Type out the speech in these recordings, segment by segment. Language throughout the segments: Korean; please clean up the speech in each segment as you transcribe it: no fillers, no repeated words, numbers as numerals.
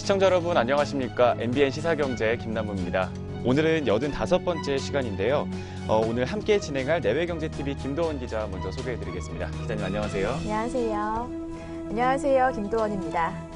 시청자 여러분 안녕하십니까? MBN 시사경제 김남우입니다. 오늘은 85번째 시간인데요. 오늘 함께 진행할 내외경제TV 김도원 기자 먼저 소개해드리겠습니다. 기자님 안녕하세요. 안녕하세요. 안녕하세요. 김도원입니다.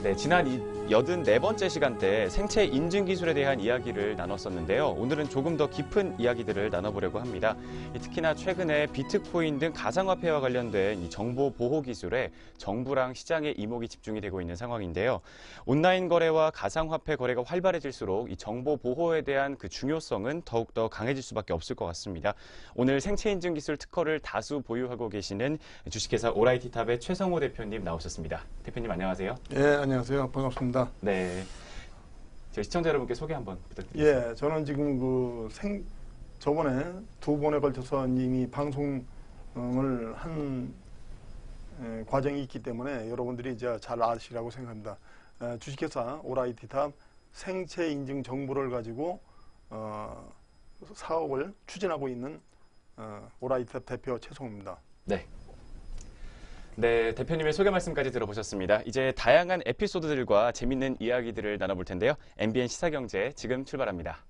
네, 지난 84번째 시간대 생체 인증 기술에 대한 이야기를 나눴었는데요. 오늘은 조금 더 깊은 이야기들을 나눠보려고 합니다. 특히나 최근에 비트코인 등 가상화폐와 관련된 이 정보 보호 기술에 정부랑 시장의 이목이 집중이 되고 있는 상황인데요. 온라인 거래와 가상화폐 거래가 활발해질수록 이 정보 보호에 대한 그 중요성은 더욱더 강해질 수밖에 없을 것 같습니다. 오늘 생체 인증 기술 특허를 다수 보유하고 계시는 주식회사 오라이티탑의 최성호 대표님 나오셨습니다. 대표님 안녕하세요. 예, 안녕하세요. 반갑습니다. 네, 제 시청자 여러분께 소개 한번 부탁드립니다. 예, 저는 지금 저번에 2번에 걸쳐서 이미 방송을 한 과정이 있기 때문에 여러분들이 이제 잘 아시라고 생각합니다. 주식회사 오라이티탑 생체 인증 정보를 가지고 사업을 추진하고 있는 오라이티탑 대표 최성호입니다. 네. 네, 대표님의 소개 말씀까지 들어보셨습니다. 이제 다양한 에피소드들과 재밌는 이야기들을 나눠볼 텐데요. MBN 시사경제 지금 출발합니다.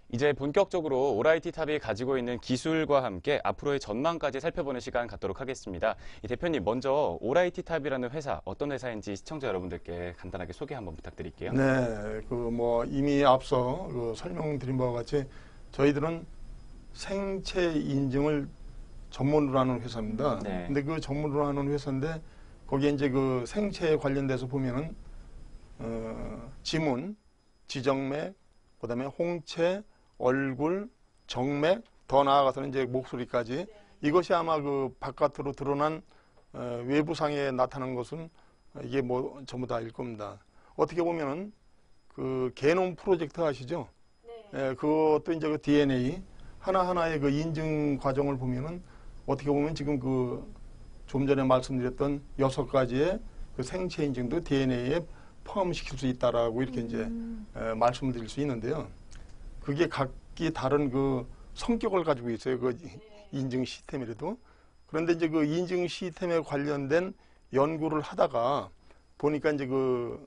이제 본격적으로 오라이티탑이 가지고 있는 기술과 함께 앞으로의 전망까지 살펴보는 시간 갖도록 하겠습니다. 이 대표님 먼저 오라이티탑이라는 회사 어떤 회사인지 시청자 여러분들께 간단하게 소개 한번 부탁드릴게요. 네, 이미 앞서 설명드린 바와 같이 저희들은 생체 인증을 전문으로 하는 회사입니다. 네. 근데 그 전문으로 하는 회사인데 거기에 이제 그 생체에 관련돼서 보면은 지문, 지정맥, 그다음에 홍채, 얼굴, 정맥, 더 나아가서는 이제 목소리까지 이것이 아마 그 바깥으로 드러난 외부상에 나타난 것은 이게 뭐 전부 다일 겁니다. 어떻게 보면은 그 게놈 프로젝트 아시죠? 네. 예, 그것도 이제 그 DNA 하나하나의 그 인증 과정을 보면은 어떻게 보면 지금 좀 전에 말씀드렸던 6가지의 그 생체 인증도 DNA에 포함시킬 수 있다라고 이렇게 이제 말씀을 드릴 수 있는데요. 그게 각기 다른 그 성격을 가지고 있어요. 그 인증 시스템이라도. 그런데 이제 그 인증 시스템에 관련된 연구를 하다가 보니까 이제 그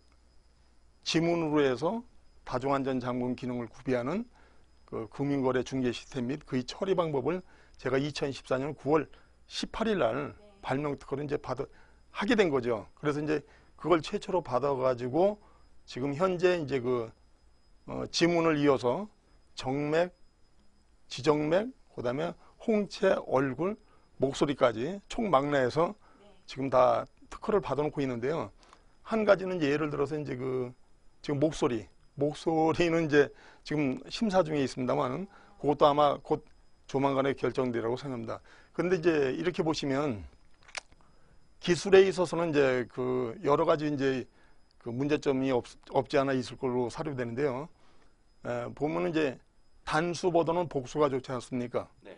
지문으로 해서 다중안전장군 기능을 구비하는 그 금융거래 중개 시스템 및 그의 처리 방법을 제가 2014년 9월 18일 날 발명 특허를 이제 하게 된 거죠. 그래서 이제 그걸 최초로 받아가지고 지금 현재 이제 지문을 이어서 정맥, 지정맥, 그다음에 홍채, 얼굴, 목소리까지 총망라해서 지금 다 특허를 받아놓고 있는데요. 한 가지는 이제 예를 들어서 이제 지금 목소리는 이제 지금 심사 중에 있습니다만 그것도 아마 곧 조만간에 결정되리라고 생각합니다. 그런데 이제 이렇게 보시면 기술에 있어서는 이제 여러 가지 이제 문제점이 없지 않아 있을 걸로 사료되는데요. 보면은 이제 단수보다는 복수가 좋지 않습니까? 네.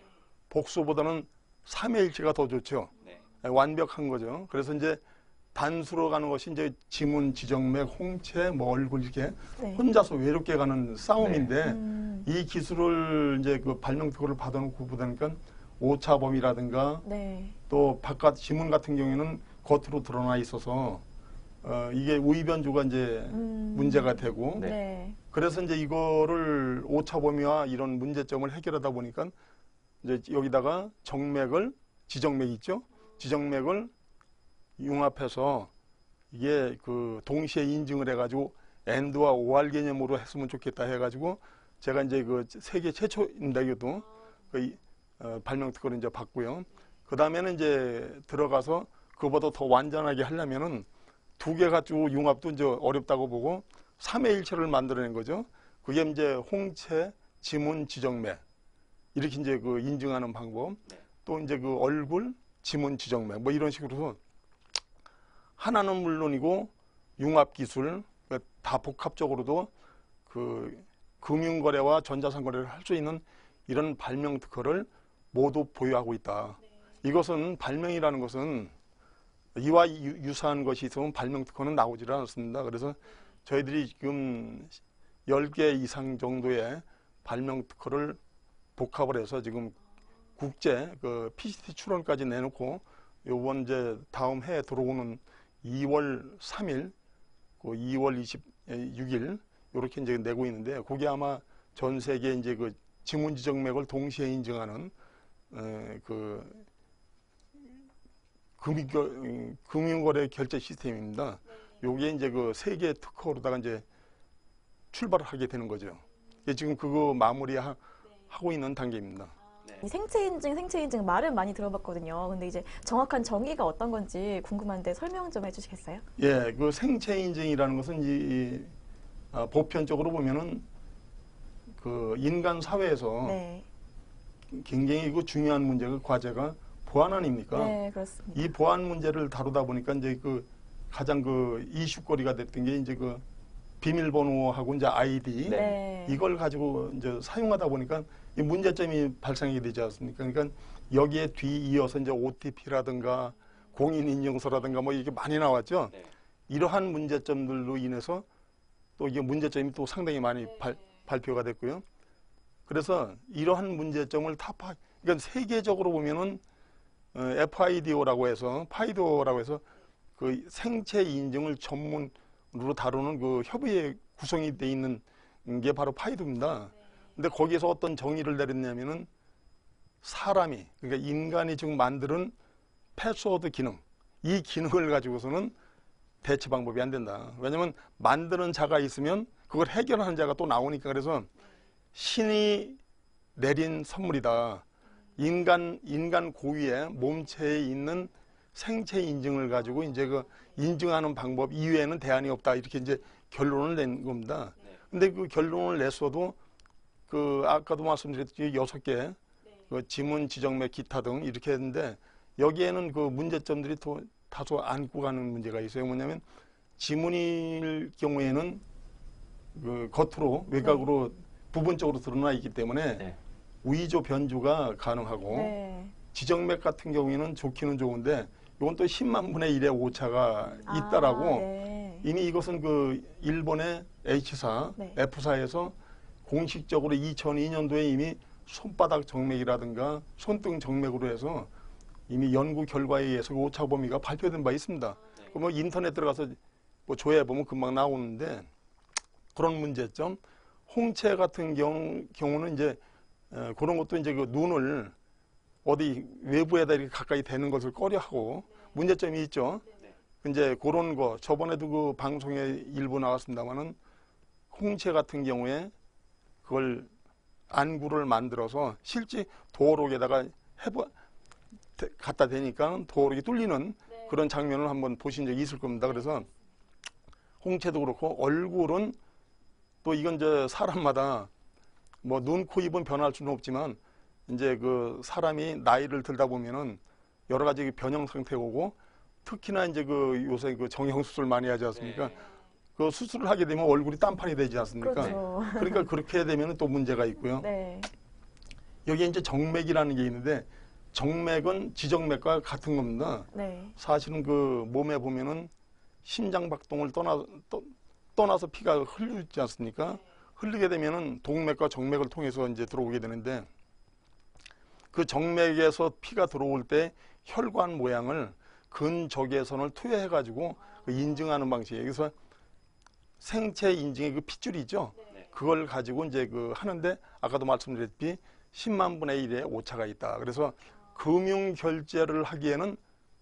복수보다는 3의 일치가 더 좋죠. 네. 완벽한 거죠. 그래서 이제 단수로 가는 것이 이제 지문, 지정맥, 홍채, 뭐 얼굴 이렇게 네. 혼자서 외롭게 가는 싸움인데 이 기술을 이제 발명 특허를 받아놓고 보다니까 오차범위라든가 네. 또 바깥 지문 같은 경우에는 겉으로 드러나 있어서 이게 우의변조가 이제 문제가 되고 네. 그래서 이제 이거를 오차범위와 이런 문제점을 해결하다 보니까 이제 여기다가 지정맥 있죠? 지정맥을 융합해서 이게 동시에 인증을 해가지고 AND와 OR 개념으로 했으면 좋겠다 해가지고 제가 이제 세계 최초입니다. 이것도 발명 특허를 이제 받고요. 그 다음에는 이제 들어가서 그보다 더 완전하게 하려면은 2개 가지고 융합도 이제 어렵다고 보고 3의 일체를 만들어낸 거죠. 그게 이제 홍채, 지문, 지정맥 이렇게 이제 인증하는 방법. 또 이제 얼굴, 지문, 지정맥 뭐 이런 식으로 하나는 물론이고 융합 기술 다 복합적으로도 금융거래와 전자상거래를 할 수 있는 이런 발명 특허를 모두 보유하고 있다. 이것은 발명이라는 것은 이와 유사한 것이 있으면 발명 특허는 나오질 않습니다. 그래서 저희들이 지금 10개 이상 정도의 발명 특허를 복합을 해서 지금 국제 그 PCT 출원까지 내놓고 요번 이제 다음 해에 들어오는 2월 3일, 그 2월 26일 이렇게 이제 내고 있는데 거기 아마 전 세계 이제 그 지문 지정맥을 동시에 인증하는 그 금융거래 결제 시스템입니다. 요게 이제 그 세계 특허로다가 이제 출발을 하게 되는 거죠. 지금 그거 마무리하고 있는 단계입니다. 이 생체인증 말은 많이 들어봤거든요. 근데 이제 정확한 정의가 어떤 건지 궁금한데 설명 좀 해주시겠어요? 예, 그 생체 인증이라는 것은 보편적으로 보면은 그 인간 사회에서 네. 굉장히 그 중요한 문제가 과제가 보안 아닙니까? 네, 그렇습니다. 이 보안 문제를 다루다 보니까 이제 그 가장 그 이슈거리가 됐던 게 이제 그 비밀번호하고 이제 아이디 네. 이걸 가지고 이제 사용하다 보니까 이 문제점이 발생하게 되지 않습니까? 그러니까 여기에 뒤이어서 이제 OTP라든가 공인인증서라든가 뭐 이게 많이 나왔죠. 네. 이러한 문제점들로 인해서 또 이게 문제점이 또 상당히 많이 발표가 됐고요. 그래서 이러한 문제점을 그러니까 세계적으로 보면은 FIDO라고 해서 그 생체 인증을 전문으로 다루는 그 협의회 구성이 돼 있는 게 바로 파이도입니다. 근데 거기에서 어떤 정의를 내렸냐면은 사람이 그러니까 인간이 지금 만드는 패스워드 기능 이 기능을 가지고서는 대체 방법이 안 된다. 왜냐하면 만드는 자가 있으면 그걸 해결하는 자가 또 나오니까 그래서 신이 내린 선물이다. 인간 고유의 몸체에 있는 생체 인증을 가지고 이제 그 인증하는 방법 이외에는 대안이 없다. 이렇게 이제 결론을 낸 겁니다. 근데 그 결론을 냈어도 그 아까도 말씀드렸듯이 6개 그 지문 지정맥 기타 등 이렇게 했는데 여기에는 그 문제점들이 또 다소 안고 가는 문제가 있어요. 뭐냐면 지문일 경우에는 그 겉으로 외곽으로 부분적으로 드러나 있기 때문에 네. 위조 변조가 가능하고 네. 지정맥 같은 경우에는 좋기는 좋은데 이건 또 10만 분의 1의 오차가 있다라고 네. 이미 이것은 그 일본의 H사, 네. F사에서 공식적으로 2002년도에 이미 손바닥 정맥이라든가 손등 정맥으로 해서 이미 연구 결과에 의해서 오차 범위가 발표된 바 있습니다. 뭐 인터넷 들어가서 뭐 조회해 보면 금방 나오는데 그런 문제점. 홍채 같은 경우는 이제 그런 것도 이제 그 눈을 어디 외부에다 이렇게 가까이 대는 것을 꺼려하고 문제점이 있죠. 이제 그런 거 저번에도 그 방송에 일부 나왔습니다만은 홍채 같은 경우에 그걸 안구를 만들어서 실제 도어록에다가 갖다 대니까 도어록이 뚫리는 그런 장면을 한번 보신 적이 있을 겁니다. 그래서 홍채도 그렇고 얼굴은 또 이건 이제 사람마다 뭐 눈, 코, 입은 변할 수는 없지만 이제 그 사람이 나이를 들다 보면은 여러 가지 변형 상태가 오고 특히나 이제 그 요새 그 정형 수술 많이 하지 않습니까? 그 수술을 하게 되면 얼굴이 딴판이 되지 않습니까? 그렇죠. 그러니까 그렇게 되면 또 문제가 있고요. 네. 여기에 이제 정맥이라는 게 있는데 정맥은 지정맥과 같은 겁니다. 네. 사실은 그 몸에 보면은 심장 박동을 떠나서 피가 흐르지 않습니까? 흐르게 되면은 동맥과 정맥을 통해서 이제 들어오게 되는데 그 정맥에서 피가 들어올 때 혈관 모양을 근적외선을 투여해 가지고 인증하는 방식이에요. 그래서 생체 인증의 그 핏줄이 있죠. 그걸 가지고 이제 그 하는데 아까도 말씀드렸듯이 10만 분의 1의 오차가 있다. 그래서 금융 결제를 하기에는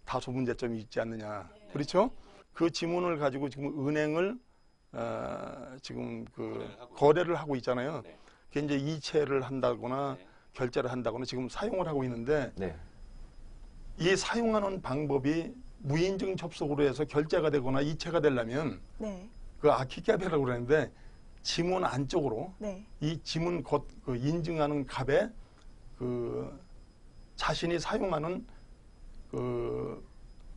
다소 문제점이 있지 않느냐. 그렇죠? 그 지문을 가지고 지금 은행을 지금 그 거래를 하고 있잖아요. 그게 이제 이체를 한다거나 결제를 한다거나 지금 사용을 하고 있는데 이 사용하는 방법이 무인증 접속으로 해서 결제가 되거나 이체가 되려면 네. 그 아키캡이라고 그러는데 지문 안쪽으로 네. 이 지문 그 인증하는 값에 그 자신이 사용하는 그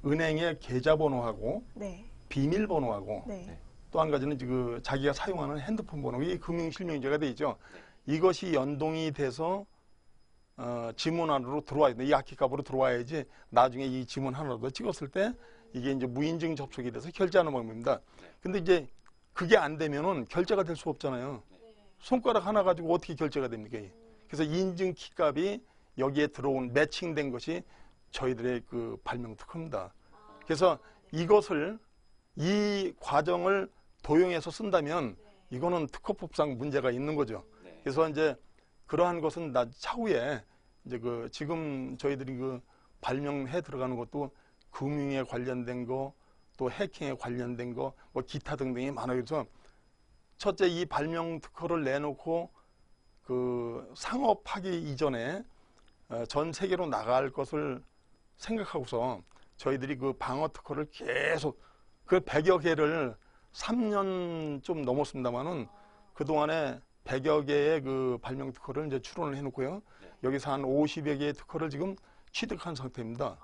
은행의 계좌번호하고 네. 비밀번호하고 네. 또 한 가지는 그 자기가 사용하는 핸드폰 번호, 이 금융실명제가 돼 있죠. 이것이 연동이 돼서 지문 안으로 들어와야 돼. 이 아키값으로 들어와야지 나중에 이 지문 하나 더 찍었을 때 이게 이제 무인증 접속이 돼서 결제하는 방법입니다. 근데 이제 그게 안 되면은 결제가 될 수 없잖아요. 손가락 하나 가지고 어떻게 결제가 됩니까? 그래서 인증 키값이 여기에 들어온 매칭된 것이 저희들의 그 발명 특허입니다. 그래서 이것을 이 과정을 도용해서 쓴다면 이거는 특허법상 문제가 있는 거죠. 그래서 이제 그러한 것은 차후에 이제 그 지금 저희들이 그 발명해 들어가는 것도 금융에 관련된 거, 또 해킹에 관련된 거, 뭐 기타 등등이 많아요. 그래서 첫째 이 발명 특허를 내놓고 그 상업하기 이전에 전 세계로 나갈 것을 생각하고서 저희들이 그 방어 특허를 계속 그 100여 개를 3년 좀 넘었습니다만은 그동안에 100여 개의 그 발명 특허를 이제 출원을 해놓고요. 여기서 한 50여 개의 특허를 지금 취득한 상태입니다.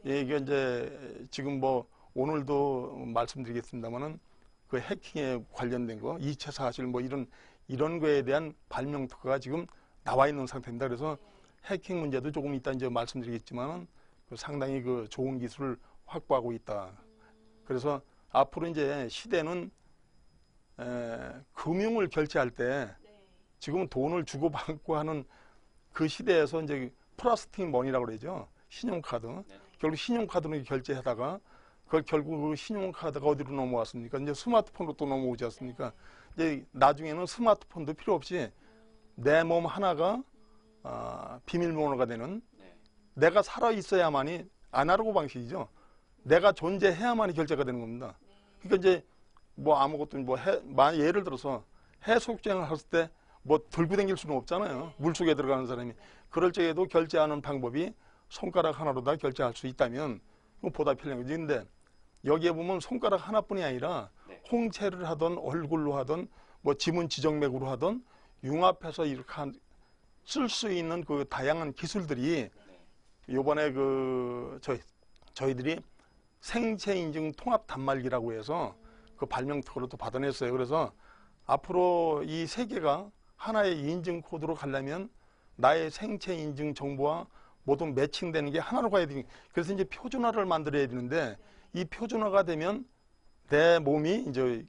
이게 이제 지금 뭐 오늘도 말씀드리겠습니다만은 그 해킹에 관련된 거, 이체 사실 뭐 이런 거에 대한 발명 특허가 지금 나와 있는 상태입니다. 그래서 해킹 문제도 조금 이따 이제 말씀드리겠지만은 그 상당히 그 좋은 기술을 확보하고 있다. 그래서 앞으로 이제 시대는 금융을 결제할 때 지금은 돈을 주고받고 하는 그 시대에서 이제 플라스틱 머니라고 그러죠. 신용카드. 결국 신용카드로 결제하다가 그걸 결국 그 신용카드가 어디로 넘어왔습니까? 이제 스마트폰으로 또 넘어오지 않습니까? 이제 나중에는 스마트폰도 필요 없이 내 몸 하나가 비밀번호가 되는 내가 살아 있어야만이 아날로그 방식이죠. 내가 존재해야만이 결제가 되는 겁니다. 그러니까 이제 뭐 아무것도 뭐 예를 들어서 해수욕장을 했을 때 뭐 들고 다닐 수는 없잖아요. 물속에 들어가는 사람이. 그럴 적에도 결제하는 방법이 손가락 하나로 다 결제할 수 있다면 보다 편리한 거지. 근데 여기에 보면 손가락 하나뿐이 아니라 홍채를 하던 얼굴로 하던 뭐 지문 지정맥으로 하던 융합해서 이렇게 쓸 수 있는 그 다양한 기술들이 요번에 그 저희들이 생체 인증 통합 단말기라고 해서 그 발명 특허를 또 받아냈어요. 그래서 앞으로 이 세계가 하나의 인증 코드로 가려면 나의 생체 인증 정보와 모두 매칭되는 게 하나로 가야 되니 그래서 이제 표준화를 만들어야 되는데 이 표준화가 되면 내 몸이 이제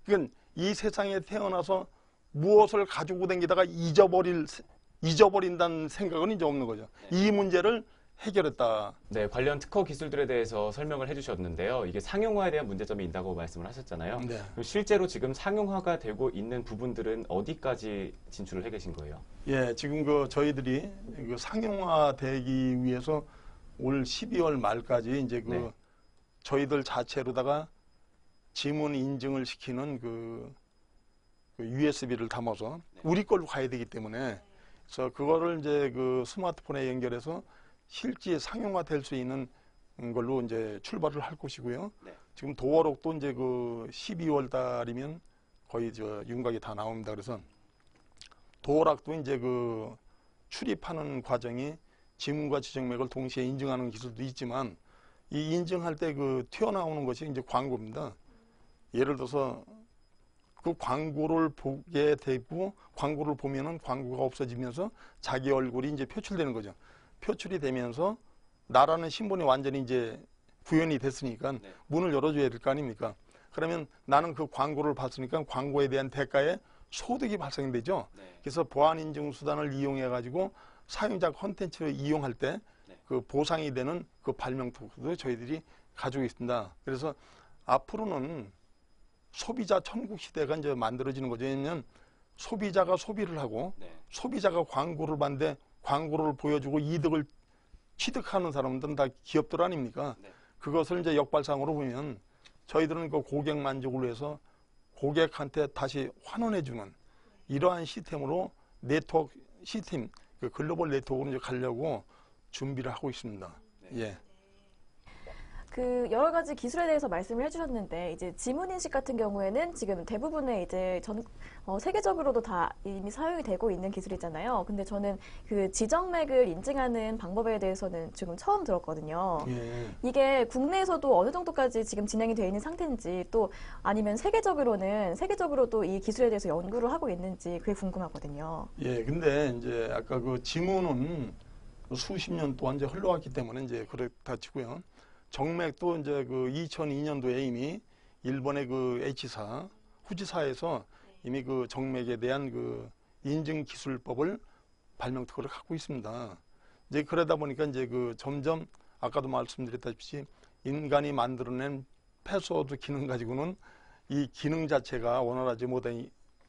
그러니까 이 세상에 태어나서 무엇을 가지고 다니다가 잊어버린다는 생각은 이제 없는 거죠. 이 문제를 해결했다. 네, 관련 특허 기술들에 대해서 설명을 해주셨는데요. 이게 상용화에 대한 문제점이 있다고 말씀을 하셨잖아요. 네. 그럼 실제로 지금 상용화가 되고 있는 부분들은 어디까지 진출을 해 계신 거예요? 예, 지금 그 저희들이 그 상용화 되기 위해서 올 12월 말까지 이제 그 저희들 자체로다가 지문 인증을 시키는 그 USB를 담아서 우리 걸로 가야 되기 때문에 그래서 그거를 이제 그 스마트폰에 연결해서 실제 상용화 될 수 있는 걸로 이제 출발을 할 것이고요. 지금 도어록도 이제 그 12월 달이면 거의 저 윤곽이 다 나옵니다. 그래서 도어락도 이제 그 출입하는 과정이 지문과 지정맥을 동시에 인증하는 기술도 있지만 이 인증할 때 그 튀어나오는 것이 이제 광고입니다. 예를 들어서 그 광고를 보게 되고 광고를 보면은 광고가 없어지면서 자기 얼굴이 이제 표출되는 거죠. 표출이 되면서 나라는 신분이 완전히 이제 구현이 됐으니까 문을 열어줘야 될 거 아닙니까? 그러면 나는 그 광고를 봤으니까 광고에 대한 대가에 소득이 발생되죠. 그래서 보안 인증 수단을 이용해 가지고 사용자 콘텐츠를 이용할 때 그 보상이 되는 그 발명 특허도 저희들이 가지고 있습니다. 그래서 앞으로는 소비자 천국 시대가 이제 만들어지는 거죠. 왜냐하면 소비자가 소비를 하고 소비자가 광고를 봤는데 광고를 보여주고 이득을 취득하는 사람들은 다 기업들 아닙니까? 그것을 이제 역발상으로 보면 저희들은 그 고객 만족을 위해서 고객한테 다시 환원해주는 이러한 시스템으로 네트워크 시스템, 그 글로벌 네트워크로 이제 가려고 준비를 하고 있습니다. 예. 그 여러 가지 기술에 대해서 말씀을 해주셨는데 이제 지문 인식 같은 경우에는 지금 대부분의 이제 세계적으로도 다 이미 사용이 되고 있는 기술이잖아요. 근데 저는 그 지정맥을 인증하는 방법에 대해서는 지금 처음 들었거든요. 예. 이게 국내에서도 어느 정도까지 지금 진행이 되어 있는 상태인지 또 아니면 세계적으로도 이 기술에 대해서 연구를 하고 있는지 그게 궁금하거든요. 예. 근데 이제 아까 그 지문은 수십 년 동안 이제 흘러왔기 때문에 이제 그렇다 치고요. 정맥도 이제 그 2002년도에 이미 일본의 그 H사 후지사에서 이미 그 정맥에 대한 그 인증 기술법을 발명 특허를 갖고 있습니다. 이제 그러다 보니까 이제 그 점점 아까도 말씀드렸다시피 인간이 만들어낸 패스워드 기능 가지고는 이 기능 자체가 원활하지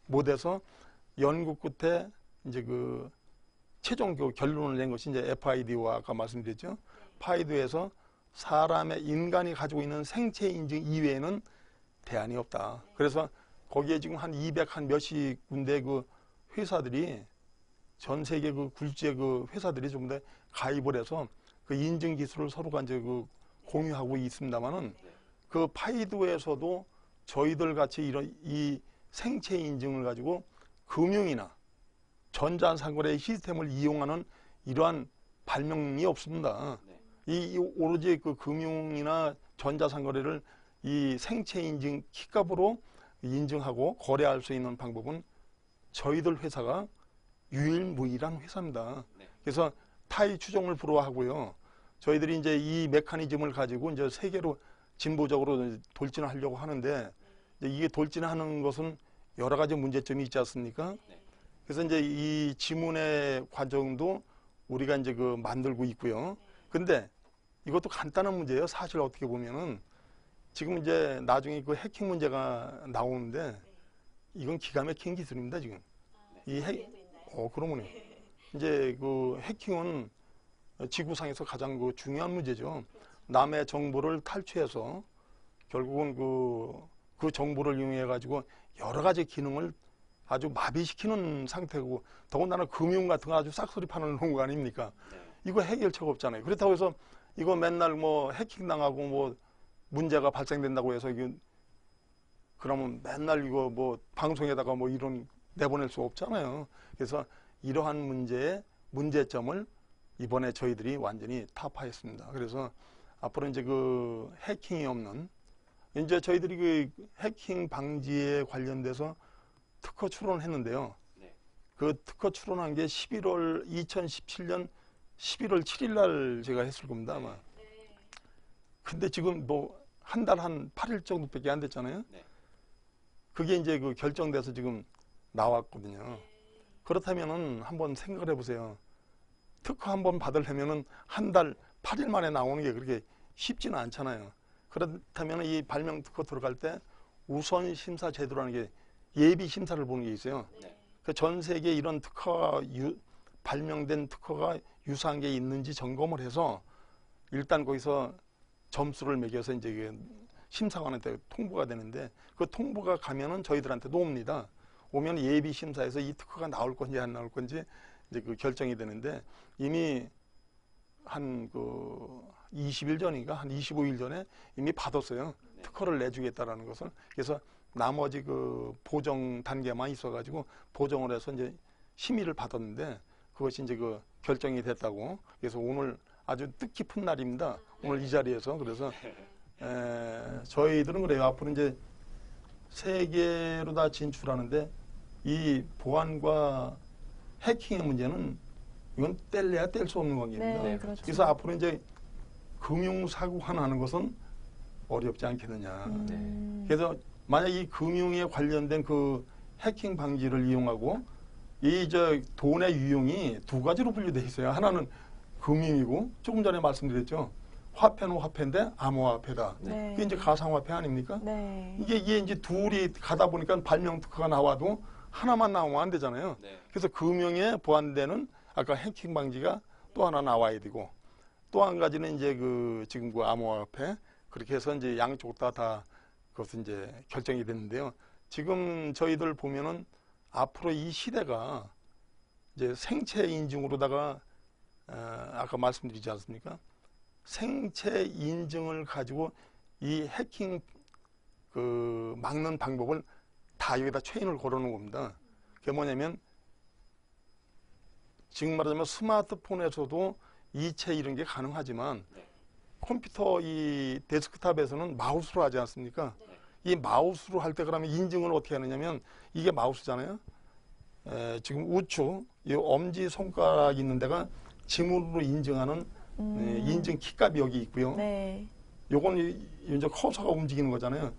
못해서 연구 끝에 이제 그 최종 결론을 낸 것이 이제 FID와 아까 말씀드렸죠. 파이드에서 사람의 인간이 가지고 있는 생체 인증 이외에는 대안이 없다. 그래서 거기에 지금 한 200 한 몇십 군데 그 회사들이 전 세계 그 굴지의 그 회사들이 좀 더 가입을 해서 그 인증 기술을 서로가 이제 그 공유하고 있습니다만은 그 파이드에서도 저희들 같이 이런 이 생체 인증을 가지고 금융이나 전자상거래 시스템을 이용하는 이러한 발명이 없습니다. 이 오로지 그 금융이나 전자상거래를 이 생체 인증 키값으로 인증하고 거래할 수 있는 방법은 저희들 회사가 유일무이한 회사입니다. 그래서 타의 추종을 불허하고요. 저희들이 이제 이 메커니즘을 가지고 이제 세계로 진보적으로 돌진하려고 하는데 이제 이게 돌진하는 것은 여러 가지 문제점이 있지 않습니까? 그래서 이제 이 지문의 과정도 우리가 이제 그 만들고 있고요. 근데 이것도 간단한 문제예요. 사실 어떻게 보면은 지금 이제 나중에 그 해킹 문제가 나오는데 이건 기가 막힌 기술입니다, 지금. 그러면요. 이제 그 해킹은 지구상에서 가장 그 중요한 문제죠. 남의 정보를 탈취해서 결국은 그 정보를 이용해 가지고 여러 가지 기능을 아주 마비시키는 상태고 더군다나 금융 같은 거 아주 싹소리 파는 거 아닙니까? 이거 해결책 없잖아요. 그렇다고 해서 이거 맨날 뭐 해킹 당하고 뭐 문제가 발생된다고 해서 이게 그러면 맨날 이거 뭐 방송에다가 뭐 이런 내보낼 수 없잖아요. 그래서 이러한 문제의 문제점을 이번에 저희들이 완전히 타파했습니다. 그래서 앞으로 이제 그 해킹이 없는 이제 저희들이 그 해킹 방지에 관련돼서 특허 출원을 했는데요. 그 특허 출원한 게 2017년 11월 7일 날 제가 했을 겁니다, 아마. 근데 지금 뭐 한 달 한 8일 정도밖에 안 됐잖아요. 그게 이제 그 결정돼서 지금 나왔거든요. 그렇다면은 한번 생각을 해보세요. 특허 한번 받으려면은 한 달 8일 만에 나오는 게 그렇게 쉽지는 않잖아요. 그렇다면 이 발명 특허 들어갈 때 우선 심사 제도라는 게 예비 심사를 보는 게 있어요. 그 전 세계 이런 특허가 발명된 특허가 유사한 게 있는지 점검을 해서 일단 거기서 점수를 매겨서 이제 심사관한테 통보가 되는데 그 통보가 가면은 저희들한테도 옵니다. 오면 예비 심사에서 이 특허가 나올 건지 안 나올 건지 이제 그 결정이 되는데 이미 한 그 20일 전인가 한 25일 전에 이미 받았어요. 특허를 내주겠다라는 것을. 그래서 나머지 그 보정 단계만 있어가지고 보정을 해서 이제 심의를 받았는데 그것이 이제 그 결정이 됐다고. 그래서 오늘 아주 뜻깊은 날입니다. 오늘 이 자리에서. 그래서 저희들은 그래요. 앞으로 이제 세계로 다 진출하는데 이 보안과 해킹의 문제는 이건 뗄래야 뗄 수 없는 관계입니다. 네, 그렇죠. 그래서 앞으로 이제 금융사고가 나는 것은 어렵지 않겠느냐. 그래서 만약 이 금융에 관련된 그 해킹 방지를 이용하고 이 돈의 유형이 두 가지로 분류되어 있어요. 하나는 금융이고 조금 전에 말씀드렸죠. 화폐는 화폐인데 암호화폐다. 네. 그게 이제 가상화폐 아닙니까? 네. 이게 이제 둘이 가다 보니까 발명 특허가 나와도 하나만 나오면 안 되잖아요. 그래서 금융에 보완되는 아까 해킹 방지가 또 하나 나와야 되고 또 한 가지는 이제 지금 그 암호화폐 그렇게 해서 이제 양쪽 다 그것은 이제 결정이 됐는데요. 지금 저희들 보면은 앞으로 이 시대가 이제 생체 인증으로다가 아까 말씀드리지 않습니까? 생체 인증을 가지고 이 해킹 막는 방법을 다 여기다 체인을 걸어놓은 겁니다. 그게 뭐냐면 지금 말하자면 스마트폰에서도 이체 이런 게 가능하지만 컴퓨터 이 데스크탑에서는 마우스로 하지 않습니까? 이 마우스로 할 때 그러면 인증을 어떻게 하느냐면 이게 마우스잖아요. 지금 우측 이 엄지 손가락 있는 데가 지문으로 인증하는 인증 키값이 여기 있고요. 네. 요건 이제 커서가 움직이는 거잖아요.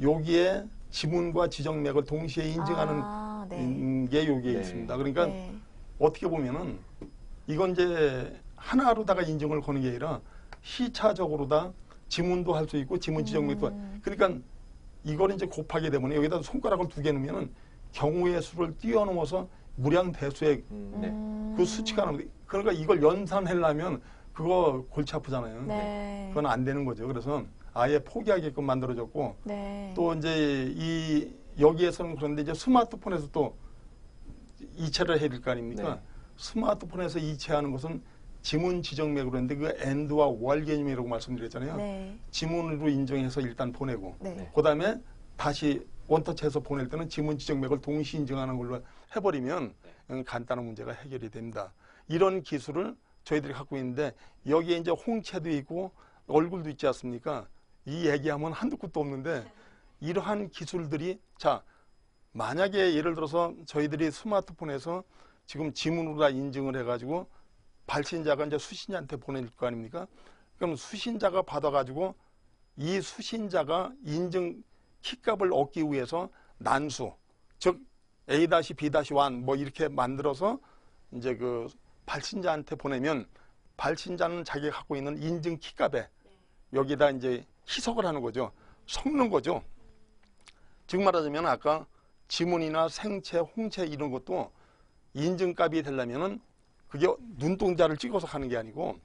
여기에 지문과 지정맥을 동시에 인증하는 네. 게 여기에 네. 있습니다. 그러니까 네. 어떻게 보면은 이건 이제 하나로다가 인증을 거는 게 아니라 시차적으로 다 지문도 할 수 있고 지문 지정맥도 그러니까 이걸 이제 곱하게 되면 여기다 손가락을 2개 넣으면은 경우의 수를 뛰어넘어서 무량 대수의 네. 그 수치가 나오는데 그러니까 이걸 연산하려면 그거 골치 아프잖아요. 네. 그건 안 되는 거죠. 그래서 아예 포기하게끔 만들어졌고 네. 또 이제 이 여기에서는 그런데 이제 스마트폰에서 또 이체를 해야 될 거 아닙니까? 네. 스마트폰에서 이체하는 것은 지문 지정맥으로 했는데 그 엔드와 월 개념이라고 말씀드렸잖아요. 네. 지문으로 인정해서 일단 보내고 네. 그다음에 다시 원터치해서 보낼 때는 지문 지정맥을 동시 인증하는 걸로 해버리면 간단한 문제가 해결이 됩니다. 이런 기술을 저희들이 갖고 있는데 여기에 이제 홍채도 있고 얼굴도 있지 않습니까? 이 얘기하면 한두 끝도 없는데 이러한 기술들이 자 만약에 예를 들어서 저희들이 스마트폰에서 지금 지문으로 다 인증을 해가지고 발신자가 이제 수신자한테 보낼 거 아닙니까? 그럼 수신자가 받아가지고 이 수신자가 인증 키값을 얻기 위해서 난수, 즉 A-B-1 뭐 이렇게 만들어서 이제 그 발신자한테 보내면 발신자는 자기가 갖고 있는 인증 키값에 여기다 이제 희석을 하는 거죠. 섞는 거죠. 즉 말하자면 아까 지문이나 생체, 홍채 이런 것도 인증값이 되려면은 그게 눈동자를 찍어서 하는 게 아니고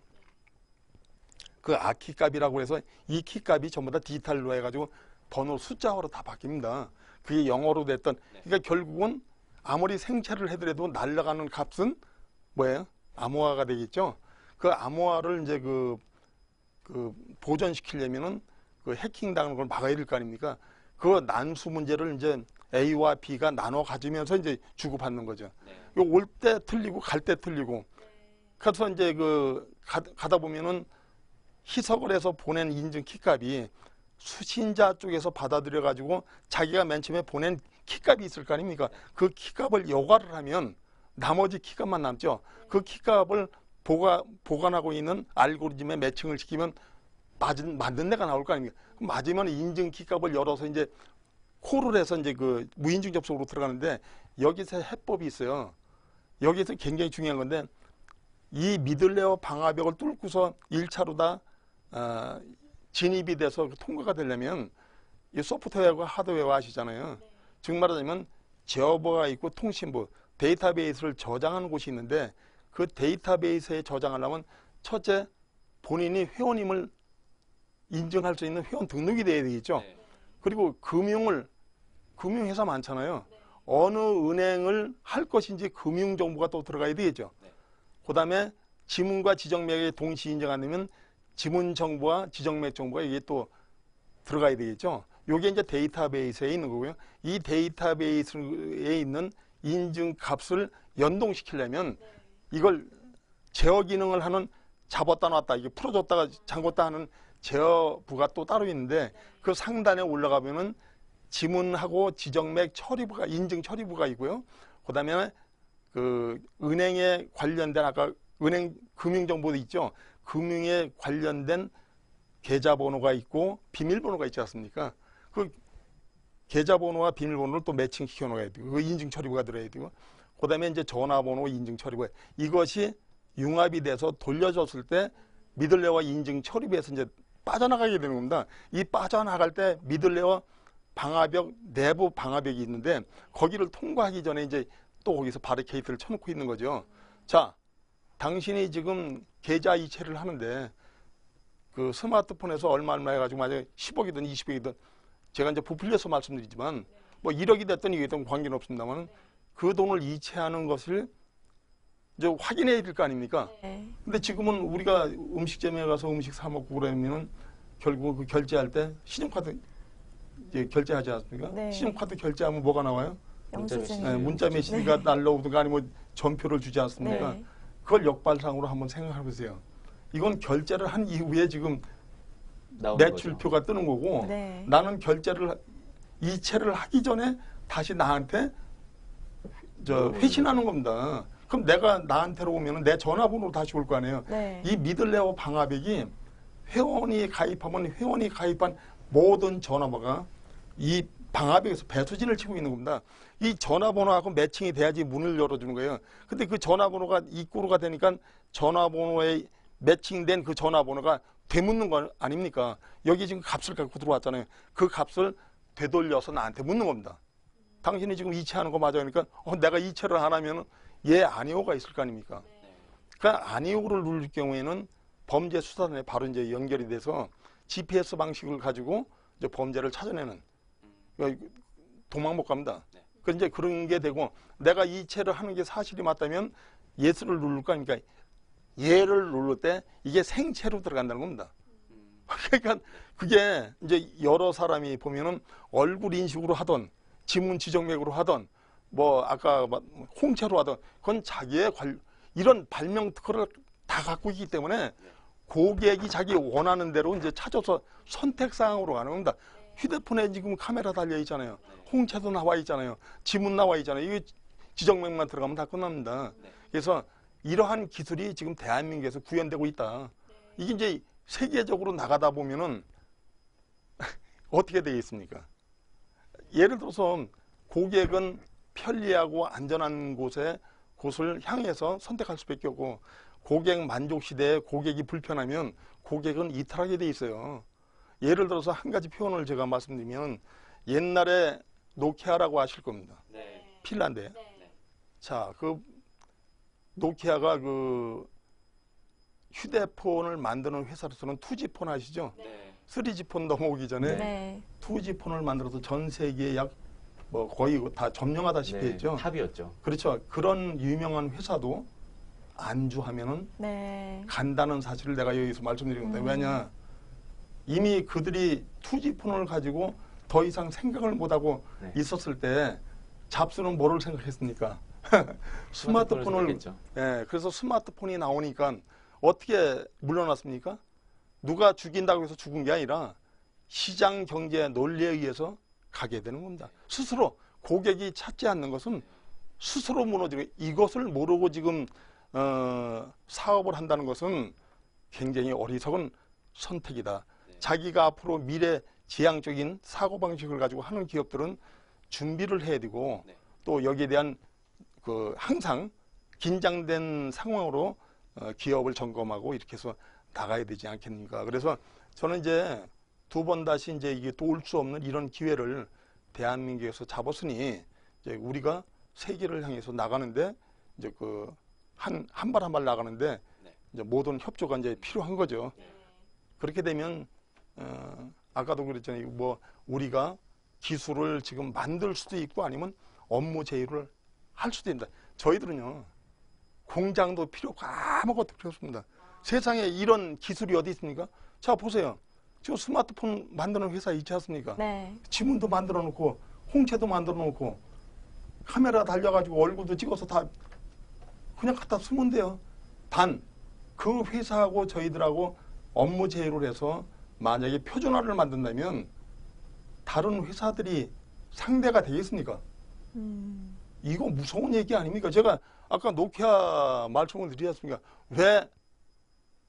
그 아키값이라고 해서 이 키값이 전부 다 디지털로 해가지고 번호 숫자로 다 바뀝니다. 그게 영어로 됐던 그러니까 결국은 아무리 생체를 해더라도 날아가는 값은 뭐예요? 암호화가 되겠죠. 그 암호화를 이제 그 보존시키려면은 그 해킹 당하는 걸 막아야 될 거 아닙니까? 그 난수 문제를 이제 A와 B가 나눠 가지면서 이제 주고받는 거죠. 올 때 틀리고 갈 때 틀리고. 그래서 이제 가다 보면은 희석을 해서 보낸 인증 키값이 수신자 쪽에서 받아들여 가지고 자기가 맨 처음에 보낸 키값이 있을 거 아닙니까? 그 키값을 요과를 하면 나머지 키값만 남죠. 그 키값을 보관하고 있는 알고리즘에 매칭을 시키면 맞는 데가 나올 거 아닙니까? 맞으면 인증 키값을 열어서 이제 콜을 해서 이제 그 무인증 접속으로 들어가는데 여기서 해법이 있어요. 여기서 굉장히 중요한 건데 이 미들레어 방화벽을 뚫고서 1차로 다 진입이 돼서 통과가 되려면 이 소프트웨어와 하드웨어 아시잖아요. 즉 말하자면 제어버가 있고 통신부, 데이터베이스를 저장하는 곳이 있는데 그 데이터베이스에 저장하려면 첫째 본인이 회원임을 인증할 수 있는 회원 등록이 돼야 되겠죠. 그리고 금융회사 많잖아요. 어느 은행을 할 것인지 금융정보가 또 들어가야 되겠죠. 그 다음에 지문과 지정맥에 동시 인증 안 되면 지문 정보와 지정맥 정보가 이게 또 들어가야 되겠죠. 이게 이제 데이터베이스에 있는 거고요. 이 데이터베이스에 있는 인증 값을 연동시키려면 이걸 제어 기능을 하는 잡았다 놨다 이게 풀어줬다가 잠궜다 하는 제어부가 또 따로 있는데 그 상단에 올라가면은 지문하고 지정맥 처리부가 인증 처리부가 있고요. 그다음에 그 은행에 관련된 아까 은행 금융정보도 있죠. 금융에 관련된 계좌번호가 있고 비밀번호가 있지 않습니까? 그 계좌번호와 비밀번호를 또 매칭시켜 놓아야 되고 그 인증 처리부가 들어야 되고 그다음에 이제 전화번호 인증 처리부 이것이 융합이 돼서 돌려줬을 때 미들레어와 인증 처리부에서 이제 빠져나가게 되는 겁니다. 이 빠져나갈 때 미들레어 방화벽 내부 방화벽이 있는데 거기를 통과하기 전에 이제 또 거기서 바리케이트를 쳐놓고 있는 거죠. 자, 당신이 지금 계좌 이체를 하는데 그 스마트폰에서 얼마 해가지고 만약에 10억이든 20억이든 제가 이제 부풀려서 말씀드리지만 뭐 1억이 됐든 2억이 됐든 관계는 없습니다만 그 돈을 이체하는 것을 이제 확인해야 될 거 아닙니까? 근데 지금은 우리가 음식점에 가서 음식 사 먹고 그러면은 결국 그 결제할 때 신용카드 이제 결제하지 않습니까? 네. 신용카드 결제하면 뭐가 나와요? 영수증. 네, 문자 메시지가 날라오든가 아니면 전표를 주지 않습니까? 네. 그걸 역발상으로 한번 생각해 보세요. 이건 결제를 한 이후에 지금 나오는 매출표가 뜨는 거고 네. 나는 결제를 이체를 하기 전에 다시 나한테 회신하는 겁니다. 그럼 내가 나한테로 오면 내 전화번호로 다시 올 거 아니에요. 네. 이 미들레어 방화벽이 회원이 가입하면 회원이 가입한 모든 전화번호가 이 방화벽에서 배수진을 치고 있는 겁니다. 이 전화번호하고 매칭이 돼야지 문을 열어주는 거예요. 근데 그 전화번호가 입구로가 되니까 전화번호에 매칭된 그 전화번호가 되묻는 거 아닙니까? 여기 지금 값을 갖고 들어왔잖아요. 그 값을 되돌려서 나한테 묻는 겁니다. 당신이 지금 이체하는 거 맞아요. 그러니까 내가 이체를 안 하면 얘 아니오가 있을 거 아닙니까? 그러니까 아니오를 누를 경우에는 범죄 수사단에 바로 이제 연결이 돼서 GPS 방식을 가지고 이제 범죄를 찾아내는, 그러니까 도망 못 갑니다. 그 이제 그런 게 되고, 내가 이체를 하는 게 사실이 맞다면 예스를 누를 거 아닙니까? 얘를 누를 때 이게 생체로 들어간다는 겁니다. 그러니까 그게 이제 여러 사람이 보면은 얼굴 인식으로 하던, 지문 지정맥으로 하던, 뭐 아까 홍채로 하던, 그건 자기의 이런 발명 특허를 다 갖고 있기 때문에 고객이 자기 원하는 대로 이제 찾아서 선택사항으로 가는 겁니다. 휴대폰에 지금 카메라 달려 있잖아요. 홍채도 나와 있잖아요. 지문 나와 있잖아요. 이게 지정맥만 들어가면 다 끝납니다. 그래서 이러한 기술이 지금 대한민국에서 구현되고 있다. 이게 이제 세계적으로 나가다 보면은 어떻게 되겠습니까? 예를 들어서 고객은 편리하고 안전한 곳을 향해서 선택할 수밖에 없고, 고객 만족 시대에 고객이 불편하면 고객은 이탈하게 돼 있어요. 예를 들어서 한 가지 표현을 제가 말씀드리면, 옛날에 노키아라고 아실 겁니다. 네. 핀란드. 네. 자, 그 노키아가 그 휴대폰을 만드는 회사로서는 2G폰 아시죠? 네. 3G폰 넘어오기 전에 네. 2G폰을 만들어서 전 세계에 약 뭐 거의 다 점령하다시피 했죠. 탑이었죠. 그렇죠. 그런 유명한 회사도 안주하면은 네. 간다는 사실을 내가 여기서 말씀드리는 건데, 왜냐, 이미 그들이 2G폰을 가지고 더 이상 생각을 못하고 네. 있었을 때 잡수는 뭐를 생각했습니까? 스마트폰을. 예, 그래서 스마트폰이 나오니까 어떻게 물러났습니까? 누가 죽인다고 해서 죽은 게 아니라 시장 경제 논리에 의해서 가게 되는 겁니다. 스스로 고객이 찾지 않는 것은 스스로 무너지고, 이것을 모르고 지금 사업을 한다는 것은 굉장히 어리석은 선택이다. 자기가 앞으로 미래 지향적인 사고방식을 가지고 하는 기업들은 준비를 해야 되고, 또 여기에 대한 그 항상 긴장된 상황으로 기업을 점검하고 이렇게 해서 나가야 되지 않겠는가. 그래서 저는 이제 두 번 다시 이제 이게 또 올 수 없는 이런 기회를 대한민국에서 잡았으니, 이제 우리가 세계를 향해서 나가는데, 이제 그 한 발 한 발 나가는데 이제 모든 협조가 이제 필요한 거죠. 그렇게 되면 아까도 그랬잖아요. 뭐 우리가 기술을 지금 만들 수도 있고, 아니면 업무 제휴를 할 수도 있습니다. 저희들은요, 공장도 필요 없고 아무것도 필요 없습니다. 세상에 이런 기술이 어디 있습니까? 자, 보세요. 지금 스마트폰 만드는 회사 있지 않습니까? 네. 지문도 만들어 놓고, 홍채도 만들어 놓고, 카메라 달려가지고 얼굴도 찍어서 다 그냥 갖다 쓰면 돼요. 단, 그 회사하고 저희들하고 업무 제휴를 해서 만약에 표준화를 만든다면 다른 회사들이 상대가 되겠습니까? 이거 무서운 얘기 아닙니까? 제가 아까 노키아 말씀을 드리지 않습니까? 왜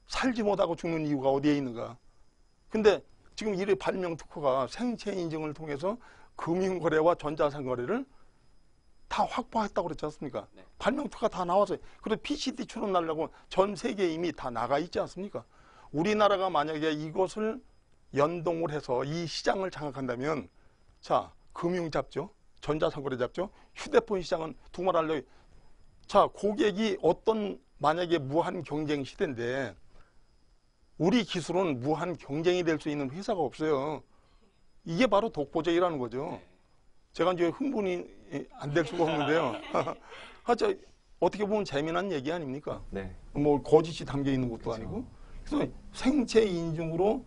살지 못하고 죽는 이유가 어디에 있는가? 근데 지금 이 발명 특허가 생체 인증을 통해서 금융거래와 전자상거래를 다 확보했다고 그랬지 않습니까? 네. 발명 특허가 다 나와서, 그리고 PCT 출원하려고 전 세계에 이미 다 나가 있지 않습니까? 우리나라가 만약에 이것을 연동을 해서 이 시장을 장악한다면, 자, 금융 잡죠? 전자상거래 잡죠? 휴대폰 시장은 두말할려. 자, 고객이 만약에 무한 경쟁 시대인데, 우리 기술은 무한 경쟁이 될 수 있는 회사가 없어요. 이게 바로 독보적이라는 거죠. 제가 이제 흥분이 안 될 수가 없는데요. 하여튼 어떻게 보면 재미난 얘기 아닙니까? 네. 뭐 거짓이 담겨 있는 것도 그렇죠. 아니고. 그래서 생체 인증으로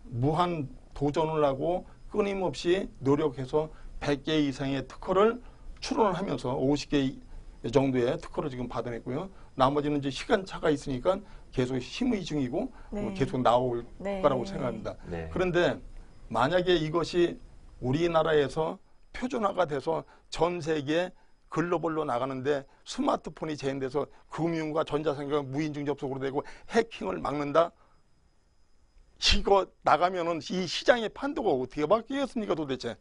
무한 도전을 하고 끊임없이 노력해서 100개 이상의 특허를 출원을 하면서 50개 정도의 특허를 지금 받아냈고요. 나머지는 이제 시간차가 있으니까 계속 심의 중이고 네. 계속 나올 네. 거라고 생각합니다. 네. 그런데 만약에 이것이 우리나라에서 표준화가 돼서 전 세계 글로벌로 나가는데 스마트폰이 제한돼서 금융과 전자상거래가 무인증 접속으로 되고 해킹을 막는다? 이거 나가면은 이 시장의 판도가 어떻게 바뀌겠습니까 도대체?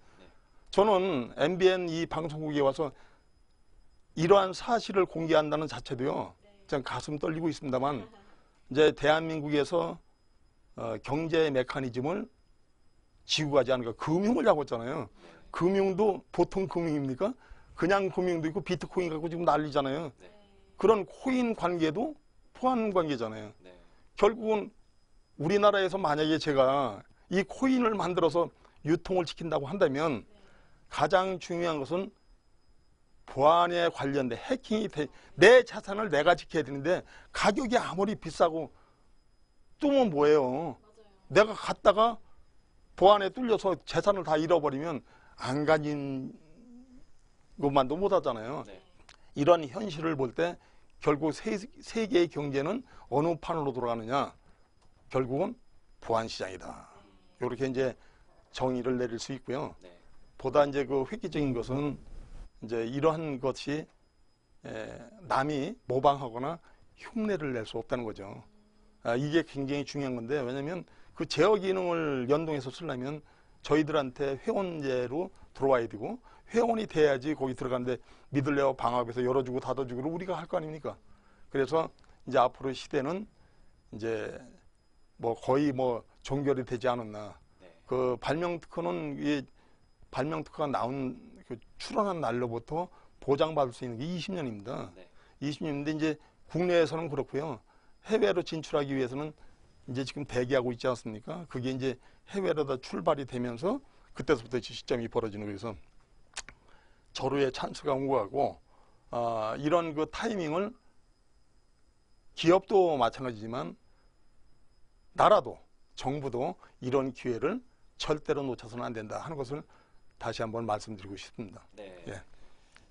저는 MBN 이 방송국에 와서 이러한 사실을 공개한다는 자체도요, 참 가슴 떨리고 있습니다만, 이제 대한민국에서 경제 메커니즘을 지고 가지 않을까. 금융을 잡았잖아요. 금융도 보통 금융입니까? 그냥 금융도 있고 비트코인 갖고 지금 난리잖아요. 그런 코인 관계도 보안 관계잖아요. 결국은 우리나라에서 만약에 제가 이 코인을 만들어서 유통을 시킨다고 한다면 가장 중요한 것은 보안에 관련된 해킹이 내 자산을 내가 지켜야 되는데 가격이 아무리 비싸고 뜨면 뭐예요? 내가 갔다가 보안에 뚫려서 재산을 다 잃어버리면 안 가진 것만도 못 하잖아요. 이런 현실을 볼 때 결국 세계의 경제는 어느 판으로 돌아가느냐? 결국은 보안 시장이다. 이렇게 이제 정의를 내릴 수 있고요. 보다 이제 그 획기적인 것은 이제 이러한 것이 남이 모방하거나 흉내를 낼 수 없다는 거죠. 이게 굉장히 중요한 건데, 왜냐하면 그 제어 기능을 연동해서 쓰려면 저희들한테 회원제로 들어와야 되고 회원이 돼야지 거기 들어가는데 믿을래요 방학에서 열어주고 닫아주고를 우리가 할 거 아닙니까? 그래서 이제 앞으로 시대는 이제 뭐 거의 뭐 종결이 되지 않았나. 그 발명 특허는 이 발명 특허가 나온 그 출원한 날로부터 보장받을 수 있는 게 20년입니다. 20년인데 이제 국내에서는 그렇고요. 해외로 진출하기 위해서는 이제 지금 대기하고 있지 않습니까? 그게 이제 해외로 다 출발이 되면서 그때서부터 시점이 벌어지는 거여서 절호의 찬스가 온 거고, 이런 그 타이밍을 기업도 마찬가지지만 나라도 정부도 이런 기회를 절대로 놓쳐서는 안 된다 하는 것을 다시 한번 말씀드리고 싶습니다. 예.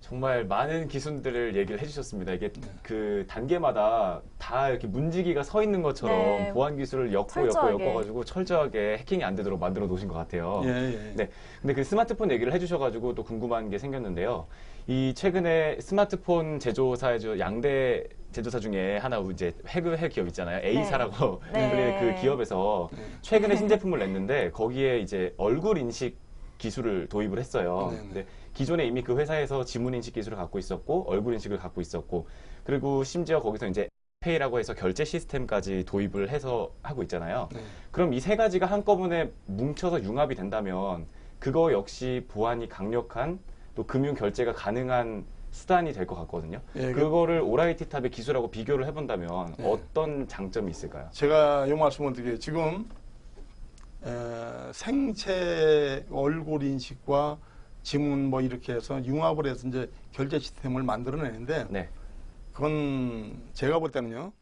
정말 많은 기술들을 얘기를 해주셨습니다. 이게 그 단계마다 다 이렇게 문지기가 서 있는 것처럼 보안 기술을 엮어가지고 철저하게 해킹이 안 되도록 만들어 놓으신 것 같아요. 네. 근데 그 스마트폰 얘기를 해주셔가지고 또 궁금한 게 생겼는데요. 이 최근에 스마트폰 제조사의 양대 제조사 중에 하나 이제 해외 기업 있잖아요. A사라고 불리는 그 기업에서 최근에 신제품을 냈는데 거기에 이제 얼굴 인식 기술을 도입을 했어요. 근데 기존에 이미 그 회사에서 지문 인식 기술을 갖고 있었고 얼굴 인식을 갖고 있었고 그리고 심지어 거기서 이제 페이라고 해서 결제 시스템까지 도입을 해서 하고 있잖아요. 그럼 이 세 가지가 한꺼번에 뭉쳐서 융합이 된다면 그거 역시 보안이 강력한 또 금융 결제가 가능한 수단이 될 것 같거든요. 그거를 오라이티 탑의 기술하고 비교를 해본다면 어떤 장점이 있을까요? 제가 이 말씀을 드리게 지금 생체 얼굴 인식과 지문 뭐 이렇게 해서 융합을 해서 이제 결제 시스템을 만들어내는데 그건 제가 볼 때는요,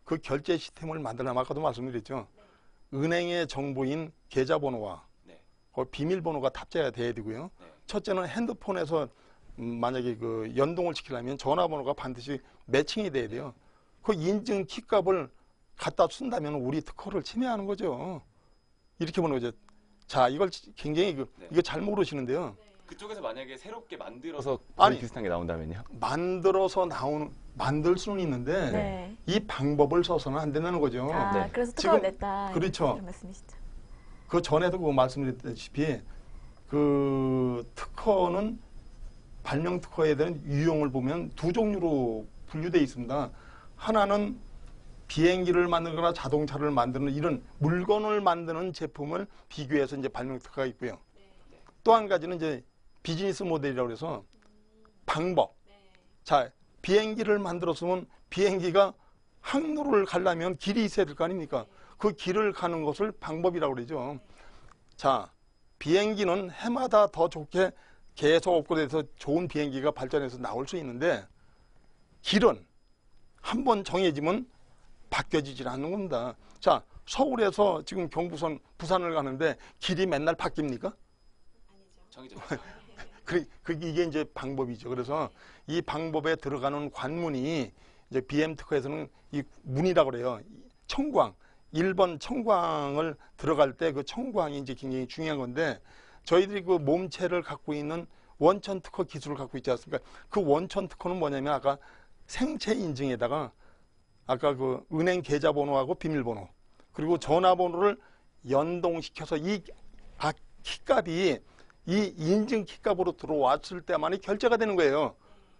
그 결제 시스템을 만들려면 아까도 말씀드렸죠. 은행의 정보인 계좌번호와 그 비밀번호가 탑재가 돼야 되고요. 첫째는 핸드폰에서 만약에 그 연동을 시키려면 전화번호가 반드시 매칭이 돼야 돼요. 그 인증 키값을 갖다 쓴다면 우리 특허를 침해하는 거죠. 이렇게 보는 거죠. 자, 이걸 굉장히 이거 잘 모르시는데요. 그쪽에서 만약에 새롭게 만들어서 비슷한 게 나온다면요? 만들 수는 있는데 이 방법을 써서는 안 된다는 거죠. 그래서 특허를 냈다. 그렇죠. 이런 말씀이시죠. 그 전에도 그 말씀드렸다시피 그 특허는 발명 특허에 대한 유형을 보면 두 종류로 분류되어 있습니다. 하나는 비행기를 만들거나 자동차를 만드는 이런 물건을 만드는 제품을 비교해서 이제 발명 특허가 있고요. 또 한 가지는 이제 비즈니스 모델이라고 해서 방법. 자, 비행기를 만들었으면 비행기가 항로를 가려면 길이 있어야 될 거 아닙니까? 그 길을 가는 것을 방법이라고 그러죠. 자, 비행기는 해마다 더 좋게 계속 업그레이드해서 좋은 비행기가 발전해서 나올 수 있는데 길은 한번 정해지면 바뀌어지질 않는 겁니다. 자, 서울에서 지금 경부선 부산을 가는데 길이 맨날 바뀝니까? 아니죠. 이게 이제 방법이죠. 그래서 이 방법에 들어가는 관문이 이제 BM 특허에서는 이 문이라고 그래요. 청광. 1번 청광을 들어갈 때 그 청광이 이제 굉장히 중요한 건데 저희들이 그 몸체를 갖고 있는 원천 특허 기술을 갖고 있지 않습니까? 그 원천 특허는 뭐냐면 아까 생체 인증에다가 아까 그 은행 계좌번호하고 비밀번호 그리고 전화번호를 연동시켜서 이 키값이 이 인증 키값으로 들어왔을 때만이 결제가 되는 거예요.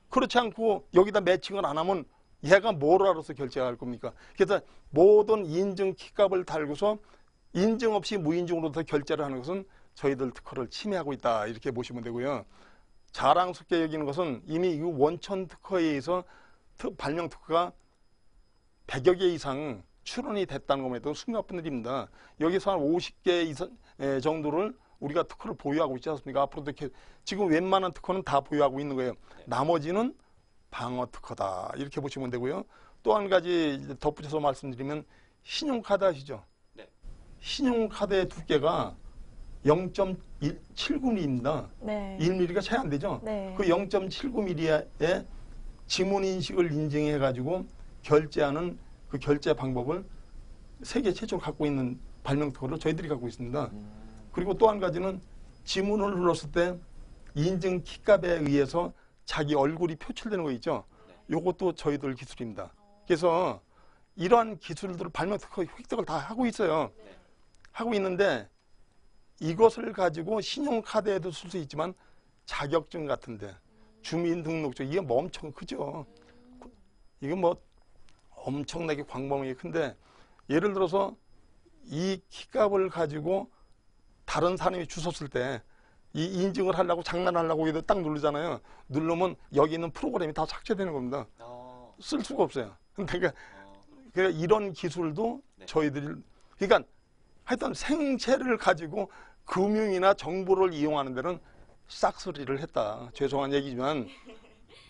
그렇지 않고 여기다 매칭을 안 하면 얘가 뭘 알아서 결제할 겁니까? 그래서 모든 인증 키값을 달고서 인증 없이 무인증으로 더 결제를 하는 것은 저희들 특허를 침해하고 있다 이렇게 보시면 되고요. 자랑스럽게 여기는 것은 이미 이 원천 특허에 의해서 발명 특허가 100여 개 이상 출원이 됐다는 것만해도 숨가쁜 일입니다. 여기서 한 50개 이상 정도를 우리가 특허를 보유하고 있지 않습니까? 앞으로도 이렇게 지금 웬만한 특허는 다 보유하고 있는 거예요. 나머지는 방어 특허다 이렇게 보시면 되고요. 또 한 가지 덧붙여서 말씀드리면 신용카드 아시죠? 네. 신용카드의 두께가 0.79mm입니다. 네. 1mm가 채 안 되죠? 네. 그 0.79mm의 지문 인식을 인증해가지고 결제하는 그 결제 방법을 세계 최초로 갖고 있는 발명 특허를 저희들이 갖고 있습니다. 그리고 또 한 가지는 지문을 눌렀을 때 인증 키값에 의해서 자기 얼굴이 표출되는 거 있죠? 요것도 저희들 기술입니다. 그래서 이러한 기술들을 발명 특허 획득을 다 하고 있어요. 하고 있는데 이것을 가지고 신용카드에도 쓸 수 있지만 자격증 같은데 주민등록증 이게 뭐 엄청 크죠. 이게 뭐 엄청나게 광범위하게 큰데 예를 들어서 이 키값을 가지고 다른 사람이 주웠을 때 이 인증을 하려고 장난하려고 여기다 딱 누르잖아요. 누르면 여기 있는 프로그램이 다 삭제되는 겁니다. 쓸 수가 없어요. 그러니까 이런 기술도 저희들이 그러니까 하여튼 생체를 가지고 금융이나 정보를 이용하는 데는 싹쓸이를 했다. 죄송한 얘기지만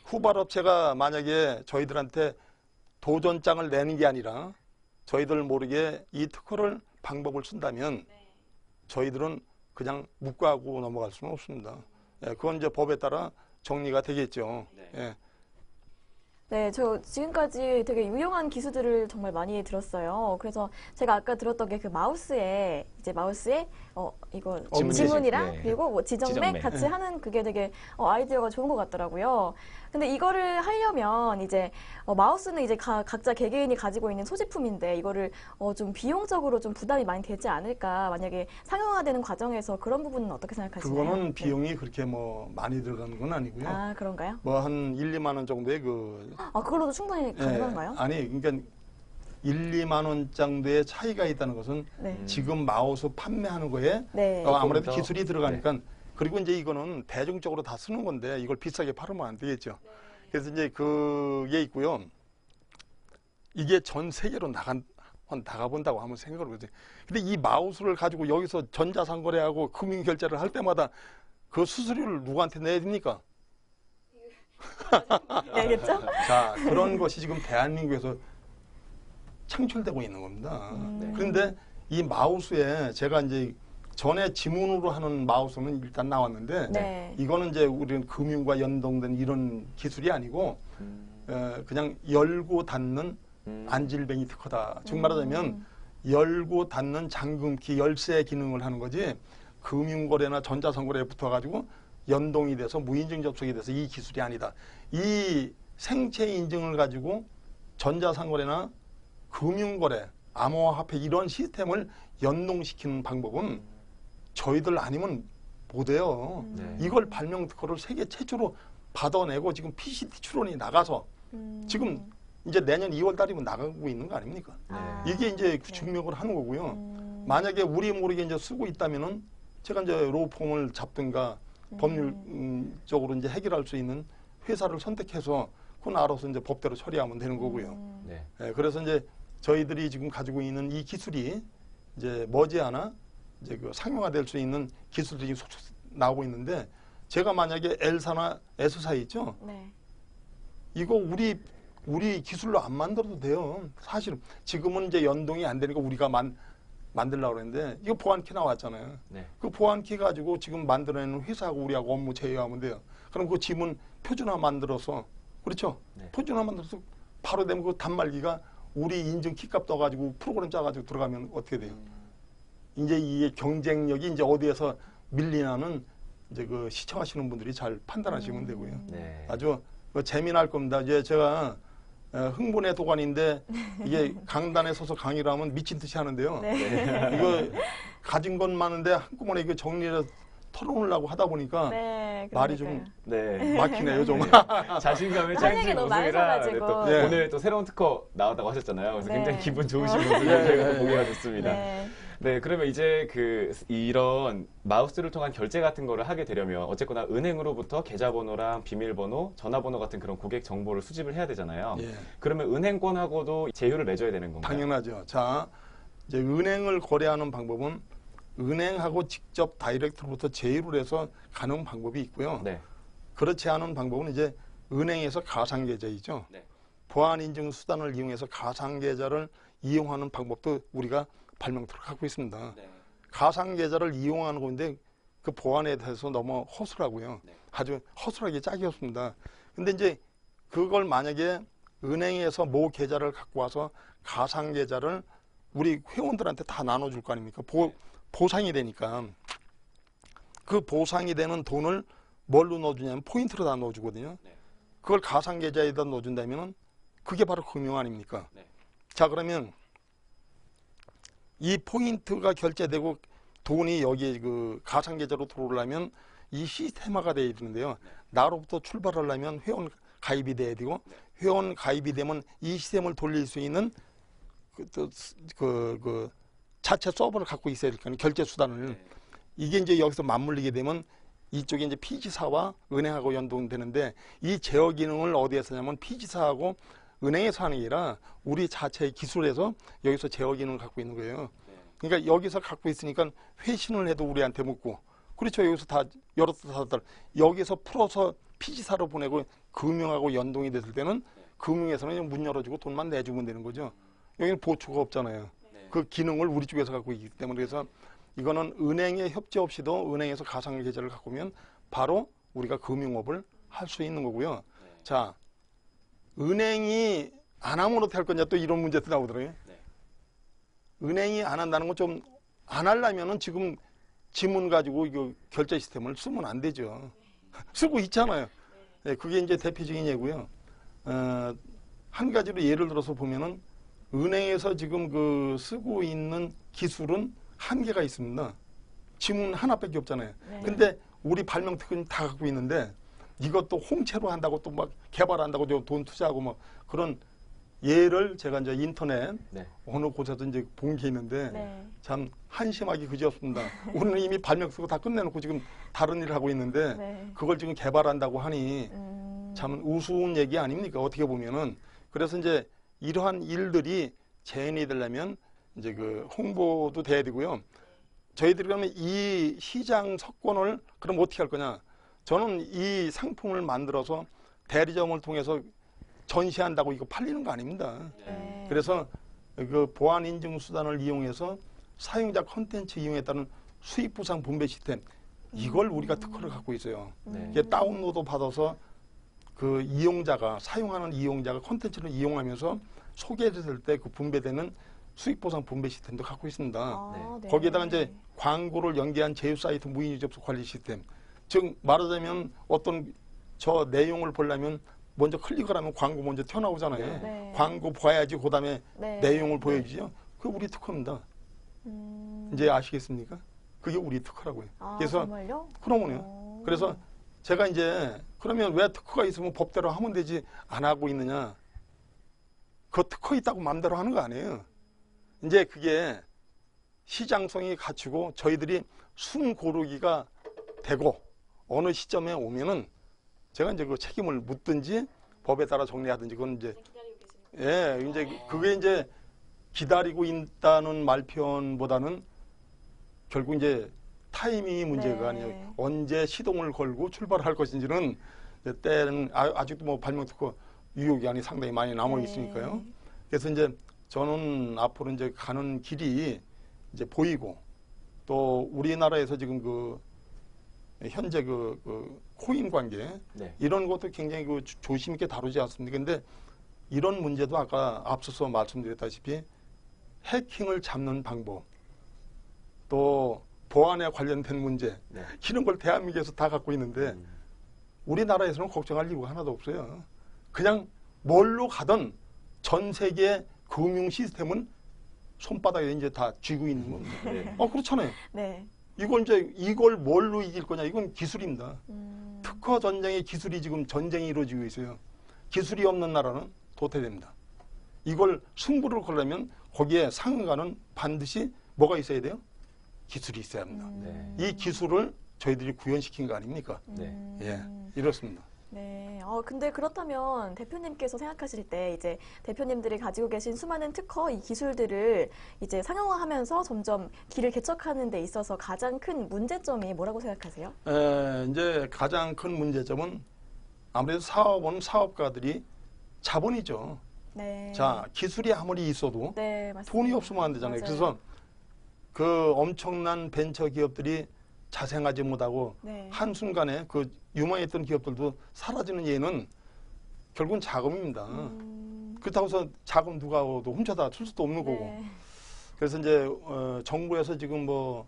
후발업체가 만약에 저희들한테 도전장을 내는 게 아니라 저희들 모르게 이 특허를 방법을 쓴다면 저희들은 그냥 묵과하고 넘어갈 수는 없습니다. 예, 그건 이제 법에 따라 정리가 되겠죠. 예. 네, 저 지금까지 되게 유용한 기술들을 정말 많이 들었어요. 그래서 제가 아까 들었던 게 그 마우스에 이거 지문이랑 네. 그리고 뭐 지정맥 지정맥. 같이 하는 그게 되게 아이디어가 좋은 것 같더라고요. 근데 이거를 하려면 이제 마우스는 이제 각자 개개인이 가지고 있는 소지품인데 이거를 좀 비용적으로 좀 부담이 많이 되지 않을까? 만약에 상용화되는 과정에서 그런 부분은 어떻게 생각하시나요? 그거는 비용이 그렇게 뭐 많이 들어가는 건 아니고요. 아, 그런가요? 뭐 한 1, 2만 원 정도의 그걸로도 충분히 가능한가요? 아니 그러니까 1, 2만 원 정도의 차이가 있다는 것은 네. 지금 마우스 판매하는 거에 네. 아무래도 조금 더, 기술이 들어가니까 그리고 이제 이거는 대중적으로 다 쓰는 건데 이걸 비싸게 팔으면 안 되겠죠. 그래서 이제 그게 있고요. 이게 전 세계로 나가본다고 한번 생각을 해보세요. 근데 이 마우스를 가지고 여기서 전자상거래하고 금융결제를 할 때마다 그 수수료를 누구한테 내야 됩니까? 알겠죠? 자, 그런 것이 지금 대한민국에서 창출되고 있는 겁니다. 그런데 이 마우스에 제가 이제 전에 지문으로 하는 마우스는 일단 나왔는데 네. 이거는 이제 우리는 금융과 연동된 이런 기술이 아니고 그냥 열고 닫는 안질뱅이 특허다. 즉 말하자면 열고 닫는 잠금키 열쇠 기능을 하는 거지 금융거래나 전자상거래에 붙어가지고 연동이 돼서 무인증 접속이 돼서 이 기술이 아니다. 이 생체 인증을 가지고 전자상거래나 금융거래, 암호화폐 이런 시스템을 연동시키는 방법은 저희들 아니면 못해요. 이걸 발명 특허를 세계 최초로 받아내고 지금 PCT 출원이 나가서 지금 이제 내년 2월 달이면 나가고 있는 거 아닙니까? 이게 이제 증명을 하는 거고요. 만약에 우리 모르게 이제 쓰고 있다면은 제가 이제 로펌을 잡든가 법률적으로 이제 해결할 수 있는 회사를 선택해서 그건 알아서 이제 법대로 처리하면 되는 거고요. 예, 그래서 이제 저희들이 지금 가지고 있는 이 기술이 이제 머지않아 이제 그 상용화될 수 있는 기술들이 나오고 있는데 제가 만약에 L사나 S사 있죠? 네. 이거 우리 기술로 안 만들어도 돼요. 사실은 지금은 이제 연동이 안 되니까 우리가 만들려고 그랬는데 이거 보안키 나왔잖아요. 그 보안키 가지고 지금 만들어내는 회사하고 우리하고 업무 제휴하면 돼요. 그럼 그 지문 표준화 만들어서 그렇죠? 표준화 만들어서 바로 되면 그 단말기가 우리 인증 키값 떠가지고 프로그램 짜가지고 들어가면 어떻게 돼요? 이제 이게 경쟁력이 이제 어디에서 밀리나는 이제 그 시청하시는 분들이 잘 판단하시면 되고요. 아주 재미날 겁니다. 이제 제가 흥분의 도가니인데 이게 강단에 서서 강의를 하면 미친 듯이 하는데요. 이거 가진 건 많은데 한꺼번에 이거 정리를 털어놓으려고 하다 보니까 네, 말이 그러니까요. 좀 네. 막히네요, 좀. 자신감에 할 얘기 찰진 너무 모습이라 많으셔가지고. 또 네. 오늘 또 새로운 특허 나왔다고 하셨잖아요. 그래서 네. 굉장히 기분 좋으신 모습이 네. 저희가 또 보기가 좋습니다. 네. 네, 그러면 이제 이런 마우스를 통한 결제 같은 거를 하게 되려면 어쨌거나 은행으로부터 계좌번호랑 비밀번호, 전화번호 같은 그런 고객 정보를 수집을 해야 되잖아요. 예. 그러면 은행권하고도 제휴를 맺어야 되는 건가요? 당연하죠. 자, 이제 은행을 거래하는 방법은 은행하고 직접 다이렉트로부터 제휴를 해서 가는 방법이 있고요. 네. 그렇지 않은 방법은 이제 은행에서 가상계좌이죠. 네. 보안 인증 수단을 이용해서 가상계좌를 이용하는 방법도 우리가 발명토록 갖고 있습니다. 네. 가상계좌를 이용하는 건데 그 보안에 대해서 너무 허술하고요. 네. 아주 허술하게 짝이 없습니다. 근데 이제 그걸 만약에 은행에서 모 계좌를 갖고 와서 가상계좌를 우리 회원들한테 다 나눠줄 거 아닙니까? 보상이 되니까. 그 보상이 되는 돈을 뭘로 넣어주냐면 포인트로 다 넣어주거든요. 네. 그걸 가상계좌에다 넣어준다면 그게 바로 금융 아닙니까? 네. 자, 그러면 이 포인트가 결제되고 돈이 여기 그 가상계좌로 들어오려면 이 시스템화가 돼야 되는데요. 나로부터 출발하려면 회원 가입이 돼야 되고 회원 가입이 되면 이 시스템을 돌릴 수 있는 그 자체 서버를 갖고 있어야 되니까 결제 수단을 이게 이제 여기서 맞물리게 되면 이쪽에 이제 피지사와 은행하고 연동되는데 이 제어 기능을 어디에서 하냐면 피지사하고 은행에서 하는 게 아니라 우리 자체의 기술에서 여기서 제어 기능을 갖고 있는 거예요. 그러니까 여기서 갖고 있으니까 회신을 해도 우리한테 묻고 그렇죠. 여기서 다 열었다 닫았다 여기서 풀어서 피지사로 보내고 금융하고 연동이 됐을 때는 금융에서는 그냥 문 열어주고 돈만 내주면 되는 거죠. 여기는 보초가 없잖아요. 그 기능을 우리 쪽에서 갖고 있기 때문에 그래서 이거는 은행의 협조 없이도 은행에서 가상계좌를 갖고 오면 바로 우리가 금융업을 할 수 있는 거고요. 자, 은행이 안 하면 어떻게 할 거냐 또 이런 문제도 나오더라고요. 은행이 안 한다는 건 좀 안 하려면은 지금 지문 가지고 이거 결제 시스템을 쓰면 안 되죠. 쓰고 있잖아요. 네, 그게 이제 대표적인 예고요. 한 가지로 예를 들어서 보면은 은행에서 지금 그 쓰고 있는 기술은 한계가 있습니다. 지문 하나밖에 없잖아요. 네. 근데 우리 발명 특허는 다 갖고 있는데 이것도 홍채로 한다고 또 막 개발한다고 돈 투자하고 뭐 그런 예를 제가 이제 인터넷 네. 어느 곳에서 이제 본 게 있는데 네. 참 한심하기 그지없습니다. 우리는 이미 발명 쓰고 다 끝내놓고 지금 다른 일을 하고 있는데 네. 그걸 지금 개발한다고 하니 참 우스운 얘기 아닙니까? 어떻게 보면은 그래서 이제 이러한 일들이 재현이 되려면 이제 그 홍보도 돼야 되고요. 저희들이 그러면 이 시장 석권을 그럼 어떻게 할 거냐? 저는 이 상품을 만들어서 대리점을 통해서 전시한다고 이거 팔리는 거 아닙니다. 네. 그래서 그 보안 인증 수단을 이용해서 사용자 콘텐츠 이용에 따른 수익 보상 분배 시스템 이걸 우리가 특허를 갖고 있어요. 네. 이게 다운로드 받아서 그 이용자가 사용하는 이용자가 콘텐츠를 이용하면서 소개될 때 그 분배되는 수익 보상 분배 시스템도 갖고 있습니다. 아, 네. 거기에다가 이제 광고를 연계한 제휴 사이트 무인유 접속 관리 시스템. 즉 말하자면 어떤 저 내용을 보려면 먼저 클릭을 하면 광고 먼저 튀어나오잖아요. 네. 광고 봐야지 그다음에 네. 내용을 보여주죠. 그게 우리 특허입니다. 이제 아시겠습니까? 그게 우리 특허라고요. 아, 그래서 정말요? 그러면요. 그래서 제가 이제 그러면 왜 특허가 있으면 법대로 하면 되지 안 하고 있느냐? 그 특허 있다고 마음대로 하는 거 아니에요. 이제 그게 시장성이 갖추고 저희들이 순 고르기가 되고 어느 시점에 오면은 제가 이제 그 책임을 묻든지 법에 따라 정리하든지 그건 이제 이제 그게 이제 기다리고 있다는 말편보다는 결국 이제 타이밍이 문제가 네. 아니에요. 언제 시동을 걸고 출발할 것인지는 이제 때는 아직도 뭐 발명 특허 유효 기한이 상당히 많이 남아 있으니까요. 네. 그래서 이제 저는 앞으로 이제 가는 길이 이제 보이고 또 우리나라에서 지금 그 현재 그 코인 관계 네. 이런 것도 굉장히 그 조심 있게 다루지 않습니까? 근데 이런 문제도 아까 앞서서 말씀드렸다시피 해킹을 잡는 방법 또 보안에 관련된 문제 네. 이런 걸 대한민국에서 다 갖고 있는데 우리나라에서는 걱정할 이유가 하나도 없어요. 그냥 뭘로 가든 전 세계 금융 시스템은 손바닥에 이제 다 쥐고 있는 겁니다. 네. 그렇잖아요. 네. 이걸 뭘로 이길 거냐? 이건 기술입니다. 특허 전쟁의 기술이 지금 전쟁이 이루어지고 있어요. 기술이 없는 나라는 도태됩니다. 이걸 승부를 걸려면 거기에 상응하는 반드시 뭐가 있어야 돼요? 기술이 있어야 합니다. 이 기술을 저희들이 구현시킨 거 아닙니까? 예, 이렇습니다. 네. 근데 그렇다면 대표님께서 생각하실 때 이제 대표님들이 가지고 계신 수많은 특허, 이 기술들을 이제 상용화하면서 점점 길을 개척하는 데 있어서 가장 큰 문제점이 뭐라고 생각하세요? 이제 가장 큰 문제점은 아무래도 사업은 사업가들이 자본이죠. 네. 자, 기술이 아무리 있어도 네, 맞습니다. 돈이 없으면 안 되잖아요. 맞아요. 그래서 그 엄청난 벤처 기업들이 자생하지 못하고 네. 한순간에 그 유망했던 기업들도 사라지는 예는 결국은 자금입니다. 그렇다고 해서 자금 누가 와도 훔쳐다 줄 수도 없는 거고. 네. 그래서 이제 정부에서 지금 뭐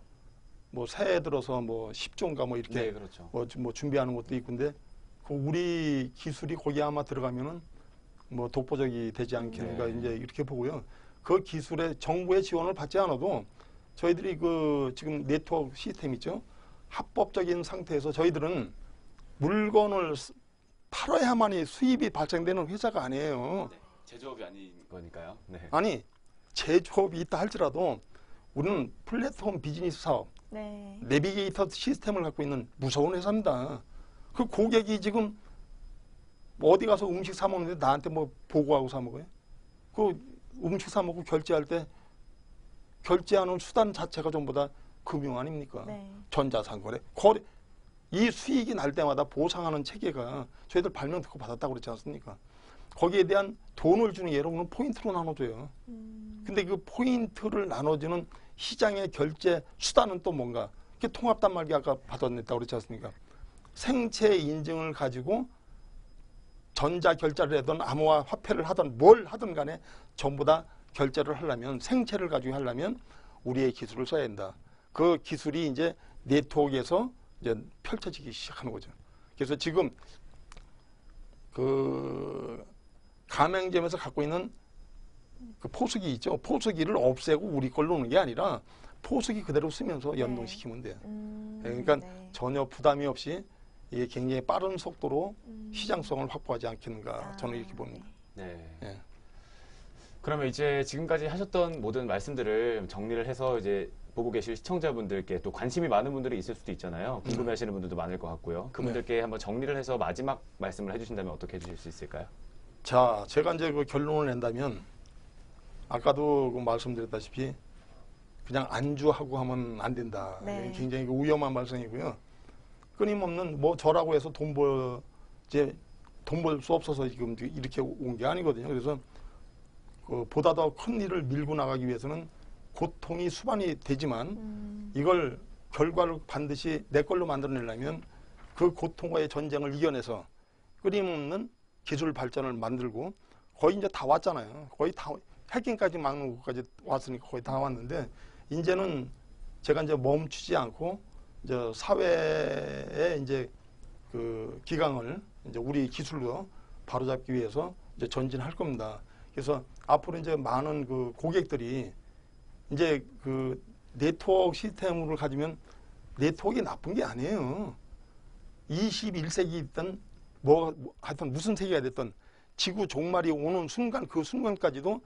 새해 들어서 뭐 10조인가 뭐 이렇게 네, 그렇죠. 뭐 준비하는 것도 있는데 그 우리 기술이 거기 아마 들어가면은 뭐 독보적이 되지 않겠는가 네. 이제 이렇게 보고요. 그 기술에 정부의 지원을 받지 않아도 저희들이 그 지금 네트워크 시스템 있죠. 합법적인 상태에서 저희들은 물건을 팔아야만이 수입이 발생되는 회사가 아니에요. 네, 제조업이 아닌 거니까요. 네. 아니 제조업이 있다 할지라도 우리는 플랫폼 비즈니스 사업, 네. 내비게이터 시스템을 갖고 있는 무서운 회사입니다. 그 고객이 지금 어디 가서 음식 사 먹는데 나한테 뭐 보고하고 사 먹어요? 그 음식 사 먹고 결제할 때 결제하는 수단 자체가 전부 다 금융 아닙니까? 네. 전자상거래, 이 수익이 날 때마다 보상하는 체계가 저희들 발명 특허 받았다고 그랬지 않습니까? 거기에 대한 돈을 주는 예로는 포인트로 나눠줘요. 근데 그 포인트를 나눠주는 시장의 결제 수단은 또 뭔가? 그게 통합단말기 아까 받아냈다고 그랬지 않습니까? 생체 인증을 가지고 전자 결제를 하든 암호화 화폐를 하든 뭘 하든 간에 전부 다 결제를 하려면 생체를 가지고 하려면 우리의 기술을 써야 된다. 그 기술이 이제 네트워크에서 이제 펼쳐지기 시작하는 거죠. 그래서 지금 그 가맹점에서 갖고 있는 그 포수기 있죠. 포수기를 없애고 우리 걸로 오는 게 아니라 포수기 그대로 쓰면서 연동시키면 돼요. 그러니까 네. 전혀 부담이 없이 이게 굉장히 빠른 속도로 시장성을 확보하지 않겠는가 저는 이렇게 봅니다. 네. 예. 그러면 이제 지금까지 하셨던 모든 말씀들을 정리를 해서 이제 보고 계실 시청자분들께 또 관심이 많은 분들이 있을 수도 있잖아요. 궁금해하시는 분들도 많을 것 같고요. 그분들께 한번 정리를 해서 마지막 말씀을 해주신다면 어떻게 해주실 수 있을까요? 자, 제가 이제 그 결론을 낸다면 아까도 그 말씀드렸다시피 그냥 안주하고 하면 안 된다. 네. 굉장히 그 위험한 말씀이고요. 끊임없는 뭐 저라고 해서 돈 벌 수 없어서 지금 이렇게 온 게 아니거든요. 그래서 그 보다 더 큰 일을 밀고 나가기 위해서는 고통이 수반이 되지만 이걸 결과를 반드시 내 걸로 만들어내려면 그 고통과의 전쟁을 이겨내서 끊임없는 기술 발전을 만들고 거의 이제 다 왔잖아요. 거의 다 해킹까지 막는 것까지 왔으니까 거의 다 왔는데 이제는 제가 이제 멈추지 않고 이제 사회의 이제 그 기강을 이제 우리 기술로 바로잡기 위해서 이제 전진할 겁니다. 그래서 앞으로 이제 많은 그 고객들이 이제 그 네트워크 시스템을 가지면 네트워크가 나쁜 게 아니에요. 21세기 있던 하여튼 무슨 세계가 됐던 지구 종말이 오는 순간 그 순간까지도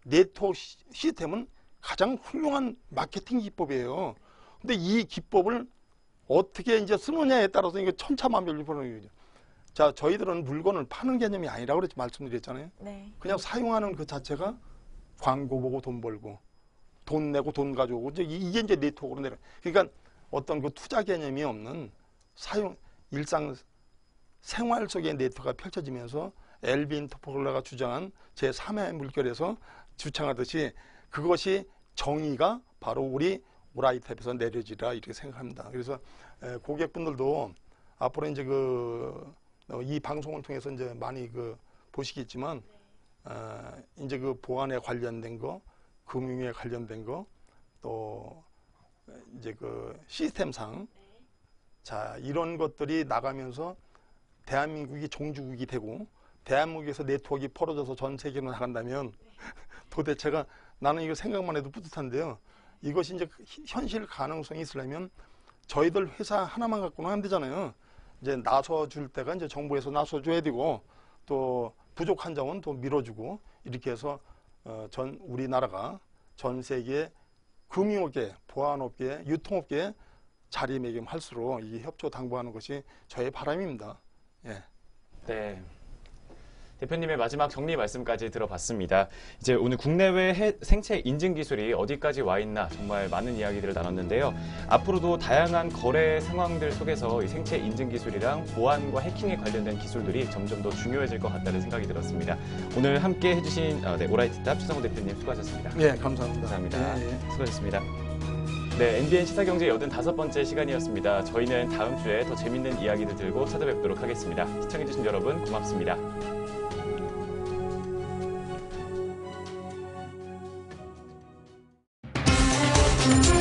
네트워크 시스템은 가장 훌륭한 마케팅 기법이에요. 근데 이 기법을 어떻게 이제 쓰느냐에 따라서 이거 천차만별로 보는 거죠. 자, 저희들은 물건을 파는 개념이 아니라고 그렇게 말씀드렸잖아요. 네. 그냥 사용하는 그 자체가 광고 보고 돈 벌고 돈 내고 돈 가져오고 이게 이제 네트워크로 내려. 그러니까 어떤 그 투자 개념이 없는 일상 생활 속의 네트워크가 펼쳐지면서 엘빈 토포글라가 주장한 제3의 물결에서 주창하듯이 그것이 정의가 바로 우리 오라이탭에서 내려지라 이렇게 생각합니다. 그래서 고객분들도 앞으로 이제 이 방송을 통해서 이제 많이 보시겠지만 이제 그 보안에 관련된 거, 금융에 관련된 거, 또 이제 그 시스템상 자 이런 것들이 나가면서 대한민국이 종주국이 되고 대한민국에서 네트워크가 벌어져서 전 세계로 나간다면 도대체가 나는 이거 생각만 해도 뿌듯한데요. 이것이 이제 현실 가능성이 있으려면 저희들 회사 하나만 갖고는 안 되잖아요. 이제 나서줄 때가 이제 정부에서 나서줘야 되고 또 부족한 점은 또 밀어주고 이렇게 해서 전 우리나라가 전 세계 금융업계, 보안업계, 유통업계 자리매김할수록 이 협조 당부하는 것이 저의 바람입니다. 예. 네. 대표님의 마지막 정리 말씀까지 들어봤습니다. 이제 오늘 국내외 생체 인증 기술이 어디까지 와 있나 정말 많은 이야기들을 나눴는데요. 앞으로도 다양한 거래 상황들 속에서 이 생체 인증 기술이랑 보안과 해킹에 관련된 기술들이 점점 더 중요해질 것 같다는 생각이 들었습니다. 오늘 함께 해주신 오라이트탑 최성호 대표님 수고하셨습니다. 예, 감사합니다. 감사합니다. 예, 예. 수고하셨습니다. 네, NBN 시사경제 85번째 시간이었습니다. 저희는 다음 주에 더 재밌는 이야기를 들고 찾아뵙도록 하겠습니다. 시청해주신 여러분 고맙습니다. Thank you.